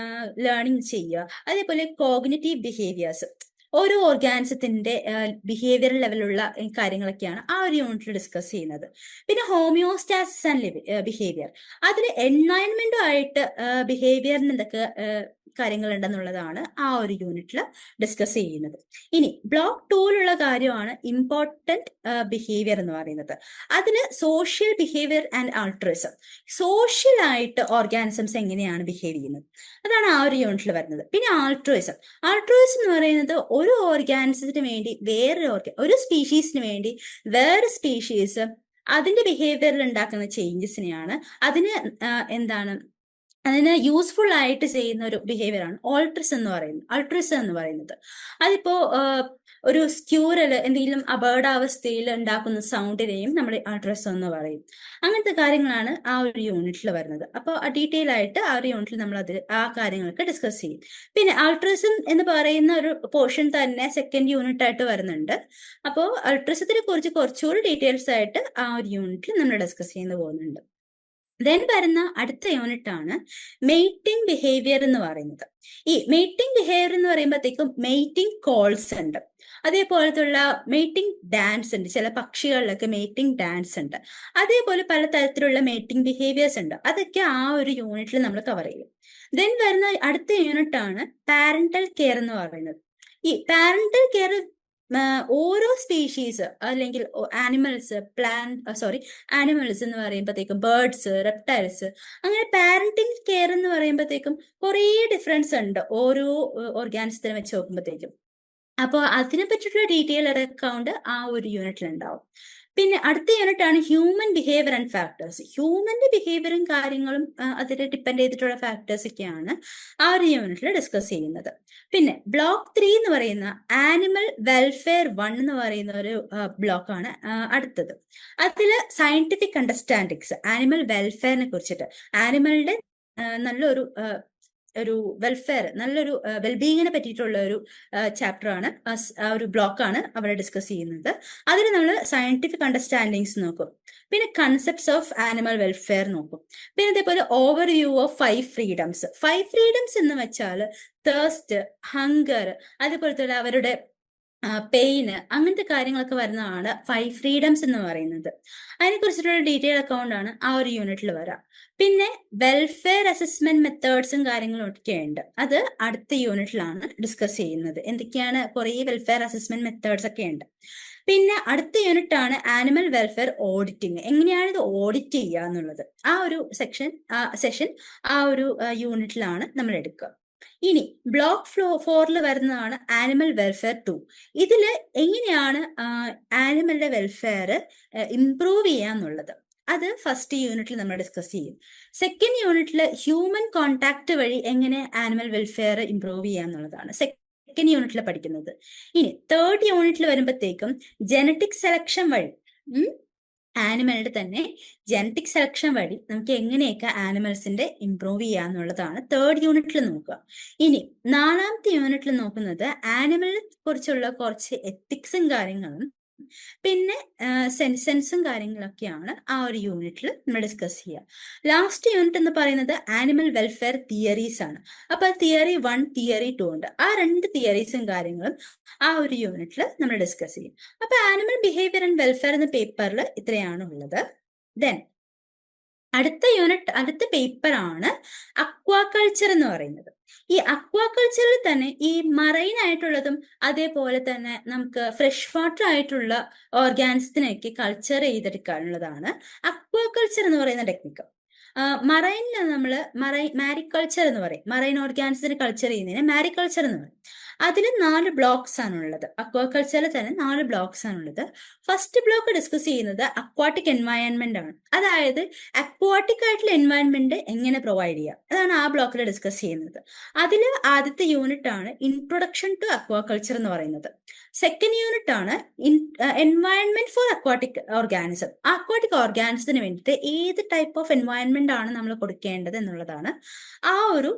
ലേണിംഗ് ചെയ്യുക, അതേപോലെ കോഗ്നിറ്റീവ് ബിഹേവിയേഴ്സ് ഓരോ ഓർഗാനിസത്തിന്റെ ബിഹേവിയർ ലെവലുള്ള കാര്യങ്ങളൊക്കെയാണ് ആ ഒരു യൂണിറ്റിൽ ഡിസ്കസ് ചെയ്യുന്നത്. പിന്നെ ഹോമിയോസ്റ്റാസിസ് ആൻഡ് ബിഹേവിയർ, അതിൽ എൻവയൺമെന്റുമായിട്ട് ബിഹേവിയറിന് എന്തൊക്കെ കാര്യങ്ങൾ ഉണ്ടെന്നുള്ളതാണ് ആ ഒരു യൂണിറ്റിൽ ഡിസ്കസ് ചെയ്യുന്നത്. ഇനി ബ്ലോക്ക് 2ലുള്ള കാര്യമാണ് ഇമ്പോർട്ടന്റ് ബിഹേവിയർ എന്ന് പറയുന്നത്. അതിന് സോഷ്യൽ ബിഹേവിയർ ആൻഡ് ആൾട്രിസം, സോഷ്യൽ ആയിട്ട് ഓർഗാനിസംസ് എങ്ങനെയാണ് ബിഹേവ് ചെയ്യുന്നത്, അതാണ് ആ ഒരു യൂണിറ്റിൽ വരുന്നത്. പിന്നെ ആൾട്രിസം എന്ന് പറയുന്നത് ഒരു ഓർഗാനിസത്തിന് വേണ്ടി ഒരു സ്പീഷീസിന് വേണ്ടി വേറെ സ്പീഷീസ് അതിന്റെ ബിഹേവിയറിൽ ഉണ്ടാക്കുന്ന ചേഞ്ചസിനെയാണ് അതിന് യൂസ്ഫുൾ ആയിട്ട് ചെയ്യുന്ന ഒരു ബിഹേവിയർ ആണ് ആൾട്രിസം എന്ന് പറയുന്നത്. അതിപ്പോ ഒരു സ്ക്യൂറൽ എന്തെങ്കിലും അപകടാവസ്ഥയിൽ ഉണ്ടാക്കുന്ന സൗണ്ടിനെയും നമ്മൾ ആൾട്രിസം എന്ന് പറയും. അങ്ങനത്തെ കാര്യങ്ങളാണ് ആ ഒരു യൂണിറ്റിൽ വരുന്നത്. അപ്പോൾ ഡീറ്റെയിൽ ആയിട്ട് ആ ഒരു യൂണിറ്റിൽ നമ്മൾ ആ കാര്യങ്ങളൊക്കെ ഡിസ്കസ് ചെയ്യും. പിന്നെ ആൾട്രിസം എന്ന് പറയുന്ന ഒരു പോർഷൻ തന്നെ സെക്കൻഡ് യൂണിറ്റ് ആയിട്ട് വരുന്നുണ്ട്. അപ്പോൾ ആൾട്രിസത്തിനെ കുറിച്ച് കുറച്ചുകൂടി ഡീറ്റെയിൽസ് ആയിട്ട് ആ ഒരു യൂണിറ്റിൽ നമ്മൾ ഡിസ്കസ് ചെയ്യുന്നു പോകുന്നുണ്ട്. ദെൻ വരുന്ന അടുത്ത യൂണിറ്റ് ആണ് മെയ്റ്റിംഗ് ബിഹേവിയർ എന്ന് പറയുന്നത്. ഈ മെയ്റ്റിംഗ് ബിഹേവിയർ എന്ന് പറയുമ്പോഴത്തേക്കും മെയ്റ്റിംഗ് കോൾസ് ഉണ്ട്, അതേപോലത്തുള്ള മെയ്റ്റിംഗ് ഡാൻസ് ഉണ്ട്. ചില പക്ഷികളിലൊക്കെ മെയ്റ്റിംഗ് ഡാൻസ് ഉണ്ട്. അതേപോലെ പലതരത്തിലുള്ള മെയ്റ്റിംഗ് ബിഹേവിയേഴ്സ് ഉണ്ട്. അതൊക്കെ ആ ഒരു യൂണിറ്റിൽ നമ്മൾ കവർ ചെയ്യും. ദെൻ വരുന്ന അടുത്ത യൂണിറ്റ് ആണ് പാരന്റൽ കെയർ എന്ന് പറയുന്നത്. ഈ പാരന്റൽ കെയർ ഓരോ സ്പീഷീസ് അല്ലെങ്കിൽ ആനിമൽസ് എന്ന് പറയുമ്പോഴത്തേക്കും ബേർഡ്സ്, റെപ്റ്റൈൽസ്, അങ്ങനെ പാരന്റിങ് കെയർ എന്ന് പറയുമ്പോഴത്തേക്കും കുറേ ഡിഫറൻസ് ഉണ്ട് ഓരോ ഓർഗാനിസത്തിനെ വെച്ച് നോക്കുമ്പോഴത്തേക്കും. അപ്പോൾ അതിനെ പറ്റിയിട്ടുള്ള ഡീറ്റെയിൽ അക്കൗണ്ട് ആ ഒരു യൂണിറ്റിൽ ഉണ്ടാവും. പിന്നെ അടുത്ത യൂണിറ്റ് ആണ് ഹ്യൂമൻ ബിഹേവിയർ ആൻഡ് ഫാക്ടേഴ്സ്. ഹ്യൂമന്റെ ബിഹേവിയറും കാര്യങ്ങളും അതിനെ ഡിപ്പെൻഡ് ചെയ്തിട്ടുള്ള ഫാക്ടേഴ്സ് ഒക്കെയാണ് ആ ഒരു യൂണിറ്റിൽ ഡിസ്കസ് ചെയ്യുന്നത്. പിന്നെ ബ്ലോക്ക് 3 എന്ന് പറയുന്ന ആനിമൽ വെൽഫെയർ 1 എന്ന് പറയുന്ന ഒരു ബ്ലോക്കാണ് അടുത്തത്. അതിൽ സയന്റിഫിക് അണ്ടർസ്റ്റാൻഡിങ്സ് ആനിമൽ വെൽഫെയറിനെ കുറിച്ചിട്ട്, ആനിമലിന്റെ നല്ലൊരു ഒരു വെൽഫെയർ, നല്ലൊരു വെൽബീയിങ്ങിനെ പറ്റിയിട്ടുള്ള ഒരു ചാപ്റ്റർ ആണ്, ആ ഒരു ബ്ലോക്കാണ് അവിടെ ഡിസ്കസ് ചെയ്യുന്നത്. അതിൽ നമ്മൾ സയന്റിഫിക് അണ്ടർസ്റ്റാൻഡിങ്സ് നോക്കും, പിന്നെ കൺസെപ്റ്റ്സ് ഓഫ് ആനിമൽ വെൽഫെയർ നോക്കും, പിന്നെ ഇതേപോലെ over view of 5 freedoms. 5 freedoms എന്ന് വെച്ചാൽ തേഴ്സ്റ്റ്, ഹങ്കർ, അതുപോലത്തെ അവരുടെ പെയിന്, അങ്ങനത്തെ കാര്യങ്ങളൊക്കെ വരുന്നതാണ് 5 ഫ്രീഡംസ് എന്ന് പറയുന്നത്. അതിനെ കുറിച്ചിട്ടുള്ള ഡീറ്റെയിൽ അക്കൗണ്ടാണ് ആ ഒരു യൂണിറ്റിൽ വരാം. പിന്നെ വെൽഫെയർ അസസ്മെന്റ് മെത്തേഡ്സും കാര്യങ്ങളും ഒക്കെ ഉണ്ട്, അത് അടുത്ത യൂണിറ്റിലാണ് ഡിസ്കസ് ചെയ്യുന്നത്. എന്തൊക്കെയാണ്, കുറേ വെൽഫെയർ അസസ്മെന്റ് മെത്തേഡ്സ് ഒക്കെ ഉണ്ട്. പിന്നെ അടുത്ത യൂണിറ്റ് ആണ് ആനിമൽ വെൽഫെയർ ഓഡിറ്റിംഗ്, എങ്ങനെയാണ് ഇത് ഓഡിറ്റ് ചെയ്യുക എന്നുള്ളത്. ആ ഒരു സെഷൻ ആ ഒരു യൂണിറ്റിലാണ് നമ്മൾ എടുക്കുക. ഇനി ബ്ലോക്ക് 4 വരുന്നതാണ് ആനിമൽ വെൽഫെയർ 2. ഇതിൽ എങ്ങനെയാണ് ആനിമലിന്റെ വെൽഫെയർ ഇംപ്രൂവ് ചെയ്യാന്നുള്ളത്, അത് ഫസ്റ്റ് യൂണിറ്റിൽ നമ്മൾ ഡിസ്കസ് ചെയ്യും. സെക്കൻഡ് യൂണിറ്റിൽ ഹ്യൂമൻ കോണ്ടാക്ട് വഴി എങ്ങനെ ആനിമൽ വെൽഫെയർ ഇംപ്രൂവ് ചെയ്യാന്നുള്ളതാണ് സെക്കൻഡ് യൂണിറ്റിൽ പഠിക്കുന്നത്. ഇനി തേർഡ് യൂണിറ്റിൽ വരുമ്പോഴത്തേക്കും ജനറ്റിക് സെലക്ഷൻ വഴി ആനിമലുടെ തന്നെ ജനറ്റിക് സെലക്ഷൻ വഴി നമുക്ക് എങ്ങനെയൊക്കെ ആനിമൽസിന്റെ ഇംപ്രൂവ് ചെയ്യാന്നുള്ളതാണ് തേർഡ് യൂണിറ്റിൽ നോക്കുക. ഇനി 4ാമത്തെ യൂണിറ്റിൽ നോക്കുന്നത് ആനിമലിനെ കുറിച്ചുള്ള കുറച്ച് എത്തിക്സും കാര്യങ്ങളും പിന്നെ സെൻസും കാര്യങ്ങളൊക്കെയാണ് ആ ഒരു യൂണിറ്റിൽ നമ്മൾ ഡിസ്കസ് ചെയ്യുക. ലാസ്റ്റ് യൂണിറ്റ് എന്ന് പറയുന്നത് ആനിമൽ വെൽഫെയർ തിയറീസ് ആണ്. അപ്പൊ തിയറി 1, തിയറി 2 ഉണ്ട്. ആ 2 തിയറീസും കാര്യങ്ങളും ആ ഒരു യൂണിറ്റിൽ നമ്മൾ ഡിസ്കസ് ചെയ്യും. അപ്പൊ ആനിമൽ ബിഹേവിയർ ആൻഡ് വെൽഫെയർ എന്ന പേപ്പറിൽ ഇത്രയാണ് ഉള്ളത്. ദെൻ അടുത്ത പേപ്പർ ആണ് അക്വാകൾച്ചർ എന്ന് പറയുന്നത്. ഈ അക്വാകൾച്ചറിൽ തന്നെ ഈ മറൈൻ ആയിട്ടുള്ളതും അതേപോലെ തന്നെ നമുക്ക് ഫ്രഷ് വാട്ടർ ആയിട്ടുള്ള ഓർഗാനിസത്തിനൊക്കെ കൾച്ചർ ചെയ്തെടുക്കാനുള്ളതാണ് അക്വാകൾച്ചർ എന്ന് പറയുന്ന ടെക്നിക്ക്. മറൈനിൽ നമ്മൾ മാരികൾച്ചർ എന്ന് പറയും, മറൈൻ ഓർഗാനിസത്തിന് കൾച്ചർ ചെയ്യുന്നതിന് മാരികൾച്ചർ എന്ന് പറയും. അതിൽ 4 ബ്ലോക്സ് ആണുള്ളത്. അക്വാകൾച്ചറിൽ തന്നെ 4 ബ്ലോക്സ് ആണുള്ളത്. ഫസ്റ്റ് ബ്ലോക്ക് ഡിസ്കസ് ചെയ്യുന്നത് അക്വാട്ടിക് എൻവയൺമെന്റ് ആണ്, അതായത് അക്വാട്ടിക് ആയിട്ടുള്ള എൻവയൺമെന്റ് എങ്ങനെ പ്രൊവൈഡ് ചെയ്യാം, അതാണ് ആ ബ്ലോക്കിൽ ഡിസ്കസ് ചെയ്യുന്നത്. അതിൽ ആദ്യത്തെ യൂണിറ്റ് ആണ് ഇൻട്രൊഡക്ഷൻ ടു അക്വാകൾച്ചർ എന്ന് പറയുന്നത്. സെക്കൻഡ് യൂണിറ്റ് ആണ് environment for aquatic organism. Aquatic ഓർഗാനിസത്തിന് വേണ്ടിയിട്ട് ഏത് ടൈപ്പ് ഓഫ് എൻവയൺമെന്റ് ആണ് നമ്മൾ കൊടുക്കേണ്ടത് എന്നുള്ളതാണ് ആ ഒരു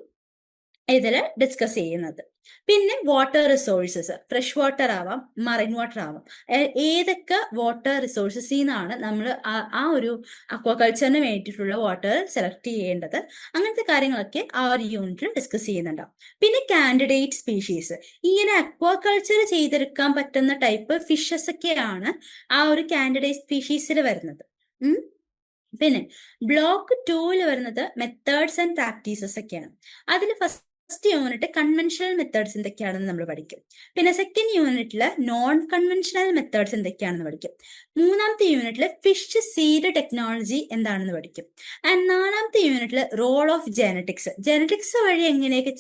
ഇതിൽ ഡിസ്കസ് ചെയ്യുന്നത്. പിന്നെ വാട്ടർ റിസോഴ്സസ്, ഫ്രഷ് വാട്ടർ ആവാം, മറൈൻ വാട്ടർ ആവാം, ഏതൊക്കെ വാട്ടർ റിസോഴ്സസിൽ നിന്നാണ് നമ്മൾ ആ ഒരു അക്വാകൾച്ചറിന് വേണ്ടിയിട്ടുള്ള വാട്ടർ സെലക്ട് ചെയ്യേണ്ടത്, അങ്ങനത്തെ കാര്യങ്ങളൊക്കെ ആ ഒരു യൂണിറ്റിൽ ഡിസ്കസ് ചെയ്യുന്നുണ്ടാവും. പിന്നെ കാൻഡിഡേറ്റ് സ്പീഷീസ്, ഇങ്ങനെ അക്വാകൾച്ചർ ചെയ്തെടുക്കാൻ പറ്റുന്ന ടൈപ്പ് ഫിഷസ് ഒക്കെയാണ് ആ ഒരു കാൻഡിഡേറ്റ് സ്പീഷീസിൽ വരുന്നത്. പിന്നെ ബ്ലോക്ക് 2 വരുന്നത് മെത്തേഡ്സ് ആൻഡ് പ്രാക്ടീസസ് ഒക്കെയാണ്. അതിൽ ഫസ്റ്റ് യൂണിറ്റ് കൺവെൻഷണൽ മെത്തേഡ്സ് എന്തൊക്കെയാണെന്ന് നമ്മൾ പഠിക്കും. പിന്നെ സെക്കൻഡ് യൂണിറ്റിൽ നോൺ കൺവെൻഷണൽ മെത്തേഡ്സ് എന്തൊക്കെയാണെന്ന് പഠിക്കും. 3ാമത്തെ യൂണിറ്റിൽ ഫിഷ് സീഡ് ടെക്നോളജി എന്താണെന്ന് പഠിക്കും. ആൻഡ് 4ാമത്തെ യൂണിറ്റിൽ റോൾ ഓഫ് ജനറ്റിക്സ് വഴി എങ്ങനെയൊക്കെ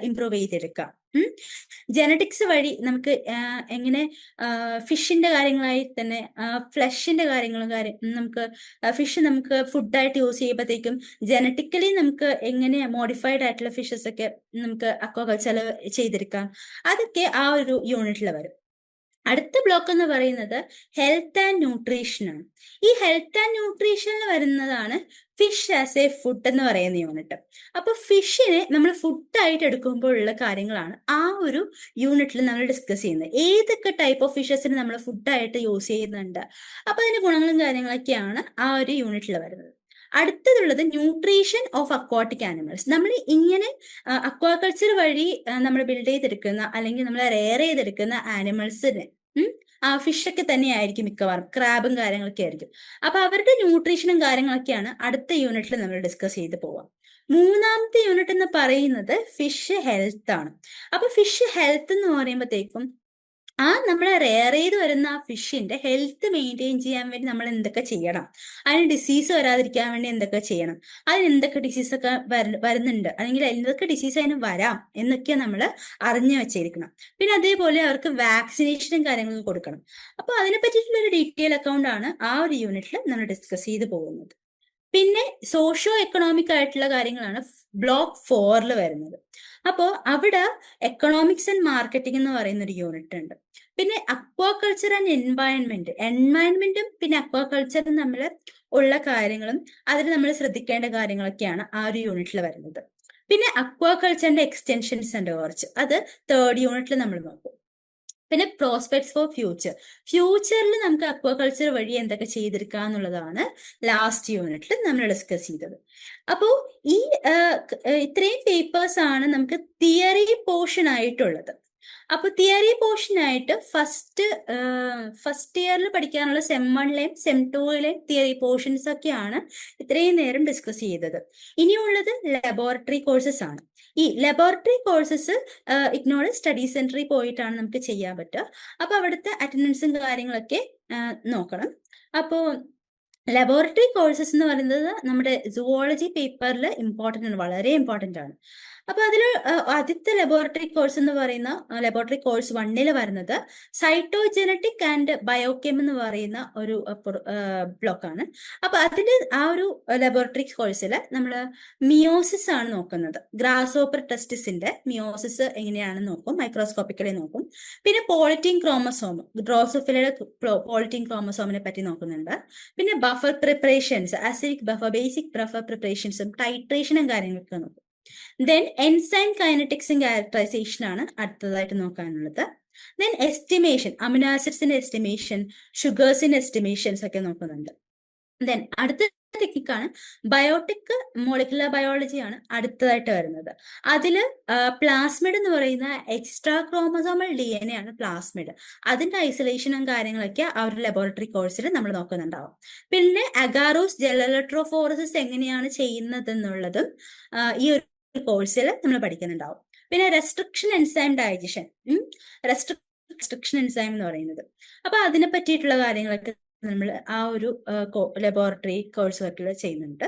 ഇംപ്രൂവ് ചെയ്തെടുക്കാം. ജനറ്റിക്സ് വഴി നമുക്ക് എങ്ങനെ ഫിഷിന്റെ കാര്യങ്ങളായി തന്നെ ഫ്ലഷിന്റെ കാര്യങ്ങളും നമുക്ക് ഫിഷ് നമുക്ക് ഫുഡായിട്ട് യൂസ് ചെയ്യുമ്പോഴത്തേക്കും ജനറ്റിക്കലി നമുക്ക് എങ്ങനെ മോഡിഫൈഡ് ആയിട്ടുള്ള ഫിഷസ് ഒക്കെ നമുക്ക് അക്വാകൾച്ചർ ചെയ്തെടുക്കാം, അതൊക്കെ ആ ഒരു യൂണിറ്റിൽ വരും. അടുത്ത ബ്ലോക്ക് എന്ന് പറയുന്നത് ഹെൽത്ത് ആൻഡ് ന്യൂട്രീഷൻ ആണ്. ഈ ഹെൽത്ത് ആൻഡ് ന്യൂട്രീഷനിൽ വരുന്നതാണ് ഫിഷ് ആസ് എ ഫുഡ് എന്ന് പറയുന്ന യൂണിറ്റ്. അപ്പൊ ഫിഷിനെ നമ്മൾ ഫുഡായിട്ട് എടുക്കുമ്പോഴുള്ള കാര്യങ്ങളാണ് ആ ഒരു യൂണിറ്റിൽ നമ്മൾ ഡിസ്കസ് ചെയ്യുന്നത്. ഏതൊക്കെ ടൈപ്പ് ഓഫ് ഫിഷസിന് നമ്മൾ ഫുഡായിട്ട് യൂസ് ചെയ്യുന്നുണ്ട്, അപ്പൊ അതിന്റെ ഗുണങ്ങളും കാര്യങ്ങളൊക്കെയാണ് ആ ഒരു യൂണിറ്റിൽ വരുന്നത്. അടുത്തതുള്ളത് ന്യൂട്രീഷൻ ഓഫ് അക്വാട്ടിക് ആനിമൽസ്. നമ്മൾ ഇങ്ങനെ അക്വാകൾച്ചർ വഴി നമ്മൾ ബിൽഡ് ചെയ്തെടുക്കുന്ന അല്ലെങ്കിൽ നമ്മൾ റെയർ ചെയ്തെടുക്കുന്ന ആനിമൽസിന് ആ ഫിഷൊക്കെ തന്നെയായിരിക്കും മിക്കവാറും, ക്രാബും കാര്യങ്ങളൊക്കെ ആയിരിക്കും. അപ്പൊ അവരുടെ ന്യൂട്രീഷനും കാര്യങ്ങളൊക്കെയാണ് അടുത്ത യൂണിറ്റിൽ നമ്മൾ ഡിസ്കസ് ചെയ്ത് പോവാം. 3ാമത്തെ യൂണിറ്റ് എന്ന് പറയുന്നത് ഫിഷ് ഹെൽത്ത് ആണ്. അപ്പൊ ഫിഷ് ഹെൽത്ത് എന്ന് പറയുമ്പോഴത്തേക്കും നമ്മളെ റെയർ ചെയ്ത് വരുന്ന ആ ഫിഷിന്റെ ഹെൽത്ത് മെയിൻറ്റെയിൻ ചെയ്യാൻ വേണ്ടി നമ്മൾ എന്തൊക്കെ ചെയ്യണം, അതിന് ഡിസീസ് വരാതിരിക്കാൻ വേണ്ടി എന്തൊക്കെ ചെയ്യണം, അതിന് എന്തൊക്കെ ഡിസീസൊക്കെ വരുന്നുണ്ട്, അല്ലെങ്കിൽ എന്തൊക്കെ ഡിസീസ് അതിന് വരാം എന്നൊക്കെ നമ്മൾ അറിഞ്ഞു വെച്ചിരിക്കണം. പിന്നെ അതേപോലെ അവർക്ക് വാക്സിനേഷനും കാര്യങ്ങളും കൊടുക്കണം. അപ്പൊ അതിനെ പറ്റിയിട്ടുള്ള ഒരു ഡീറ്റെയിൽ അക്കൗണ്ട് ആണ് ആ ഒരു യൂണിറ്റിൽ നമ്മൾ ഡിസ്കസ് ചെയ്ത് പോകുന്നത്. പിന്നെ സോഷ്യോ എക്കണോമിക് ആയിട്ടുള്ള കാര്യങ്ങളാണ് ബ്ലോക്ക് 4 വരുന്നത്. അപ്പോൾ അവിടെ എക്കണോമിക്സ് ആൻഡ് മാർക്കറ്റിംഗ് എന്ന് പറയുന്ന ഒരു യൂണിറ്റ് ഉണ്ട്. പിന്നെ അക്വാകൾച്ചർ ആൻഡ് എൻവയൺമെന്റും പിന്നെ അക്വാകൾച്ചറും തമ്മിൽ ഉള്ള കാര്യങ്ങളും അതിൽ നമ്മൾ ശ്രദ്ധിക്കേണ്ട കാര്യങ്ങളൊക്കെയാണ് ആ ഒരു യൂണിറ്റിൽ വരുന്നത്. പിന്നെ അക്വാകൾച്ചറിന്റെ എക്സ്റ്റൻഷൻസ് ഉണ്ട് കുറച്ച്, അത് 3rd യൂണിറ്റിൽ നമ്മൾ നോക്കും. പിന്നെ പ്രോസ്പെക്ട്സ് ഫോർ ഫ്യൂച്ചറിൽ നമുക്ക് അക്വാകൾച്ചർ വഴി എന്തൊക്കെ ചെയ്തെടുക്കാം എന്നുള്ളതാണ് ലാസ്റ്റ് യൂണിറ്റിൽ നമ്മൾ ഡിസ്കസ് ചെയ്തത്. അപ്പോൾ ഈ ഇത്രയും പേപ്പേഴ്സ് ആണ് നമുക്ക് തിയറി പോർഷൻ ആയിട്ടുള്ളത്. അപ്പൊ തിയറി പോർഷൻ ആയിട്ട് ഫസ്റ്റ് ഇയറിൽ പഠിക്കാനുള്ള സെം 1ലെയും സെം 2ലെയും തിയറി പോർഷൻസ് ഒക്കെയാണ് ഇത്രയും നേരം ഡിസ്കസ് ചെയ്തത്. ഇനിയുള്ളത് ലബോറട്ടറി കോഴ്സസ് ആണ്. ഈ ലബോറട്ടറി കോഴ്സസ് ഇഗ്നോർ സ്റ്റഡി സെന്ററിൽ പോയിട്ടാണ് നമുക്ക് ചെയ്യാൻ പറ്റുക. അപ്പൊ അവിടുത്തെ അറ്റൻഡൻസും കാര്യങ്ങളൊക്കെ നോക്കണം. അപ്പോൾ ലബോറട്ടറി കോഴ്സസ് എന്ന് പറയുന്നത് നമ്മുടെ സുവോളജി പേപ്പറിൽ ഇമ്പോർട്ടൻ്റ് ആണ്, വളരെ ഇമ്പോർട്ടൻ്റ് ആണ്. അപ്പൊ അതിൽ ആദ്യത്തെ ലബോറട്ടറി കോഴ്സ് എന്ന് പറയുന്ന ലബോറട്ടറി കോഴ്സ് 1ൽ വരുന്നത് സൈറ്റോജെനറ്റിക് ആൻഡ് ബയോകെം എന്ന് പറയുന്ന ഒരു ബ്ലോക്കാണ്. അപ്പൊ അതിൽ ആ ഒരു ലബോറട്ടറി കോഴ്സിൽ നമ്മൾ മിയോസിസ് ആണ് നോക്കുന്നത്. ഗ്രാസ് ഹോപ്പർ ടെസ്റ്റിസിന്റെ മിയോസിസ് എങ്ങനെയാണെന്ന് നോക്കും, മൈക്രോസ്കോപ്പിക്കലി നോക്കും. പിന്നെ പോളിറ്റീൻ ക്രോമസോം, ഡ്രോസോഫിലയുടെ പോളിറ്റീൻ ക്രോമസോമിനെ പറ്റി നോക്കുന്നുണ്ട്. പിന്നെ buffer preparations, acidic buffer, basic buffer പ്രിപ്പറേഷൻസും ടൈട്രേഷനും കാര്യങ്ങളൊക്കെ നോക്കും. ദെൻ എൻസൈം കൈനറ്റിക്സും ക്യാരക്ടറൈസേഷൻ ആണ് അടുത്തതായിട്ട് നോക്കാനുള്ളത്. ദെൻ എസ്റ്റിമേഷൻ, അമിനോ ആസിഡ്സിന്റെ എസ്റ്റിമേഷൻ, ഷുഗേഴ്സിന്റെ എസ്റ്റിമേഷൻസ് ഒക്കെ നോക്കുന്നുണ്ട്. ദെൻ അടുത്ത ടെക്നിക്കാണ് ബയോട്ടിക് മോളിക്കുലർ ബയോളജി ആണ് അടുത്തതായിട്ട് വരുന്നത്. അതിൽ പ്ലാസ്മിഡ് എന്ന് പറയുന്ന എക്സ്ട്രാ ക്രോമസോമൽ DNA ആണ് പ്ലാസ്മിഡ്. അതിന്റെ ഐസൊലേഷനും കാര്യങ്ങളൊക്കെ ആ ഒരു ലബോറട്ടറി കോഴ്സിൽ നമ്മൾ നോക്കുന്നുണ്ടാവും. പിന്നെ അഗാറോസ് ജെൽ ഇലക്ട്രോഫോറസിസ് എങ്ങനെയാണ് ചെയ്യുന്നത് എന്നുള്ളതും ഈ ഒരു കോഴ്സിൽ നമ്മൾ പഠിക്കുന്നുണ്ടാവും. പിന്നെ restriction enzyme digestion, restriction enzyme എന്ന് പറയുന്നത്, അപ്പൊ അതിനെ പറ്റിയിട്ടുള്ള കാര്യങ്ങളൊക്കെ നമ്മൾ ആ ഒരു ലബോറട്ടറി കോഴ്സ് വർക്കിൽ ചെയ്യുന്നുണ്ട്.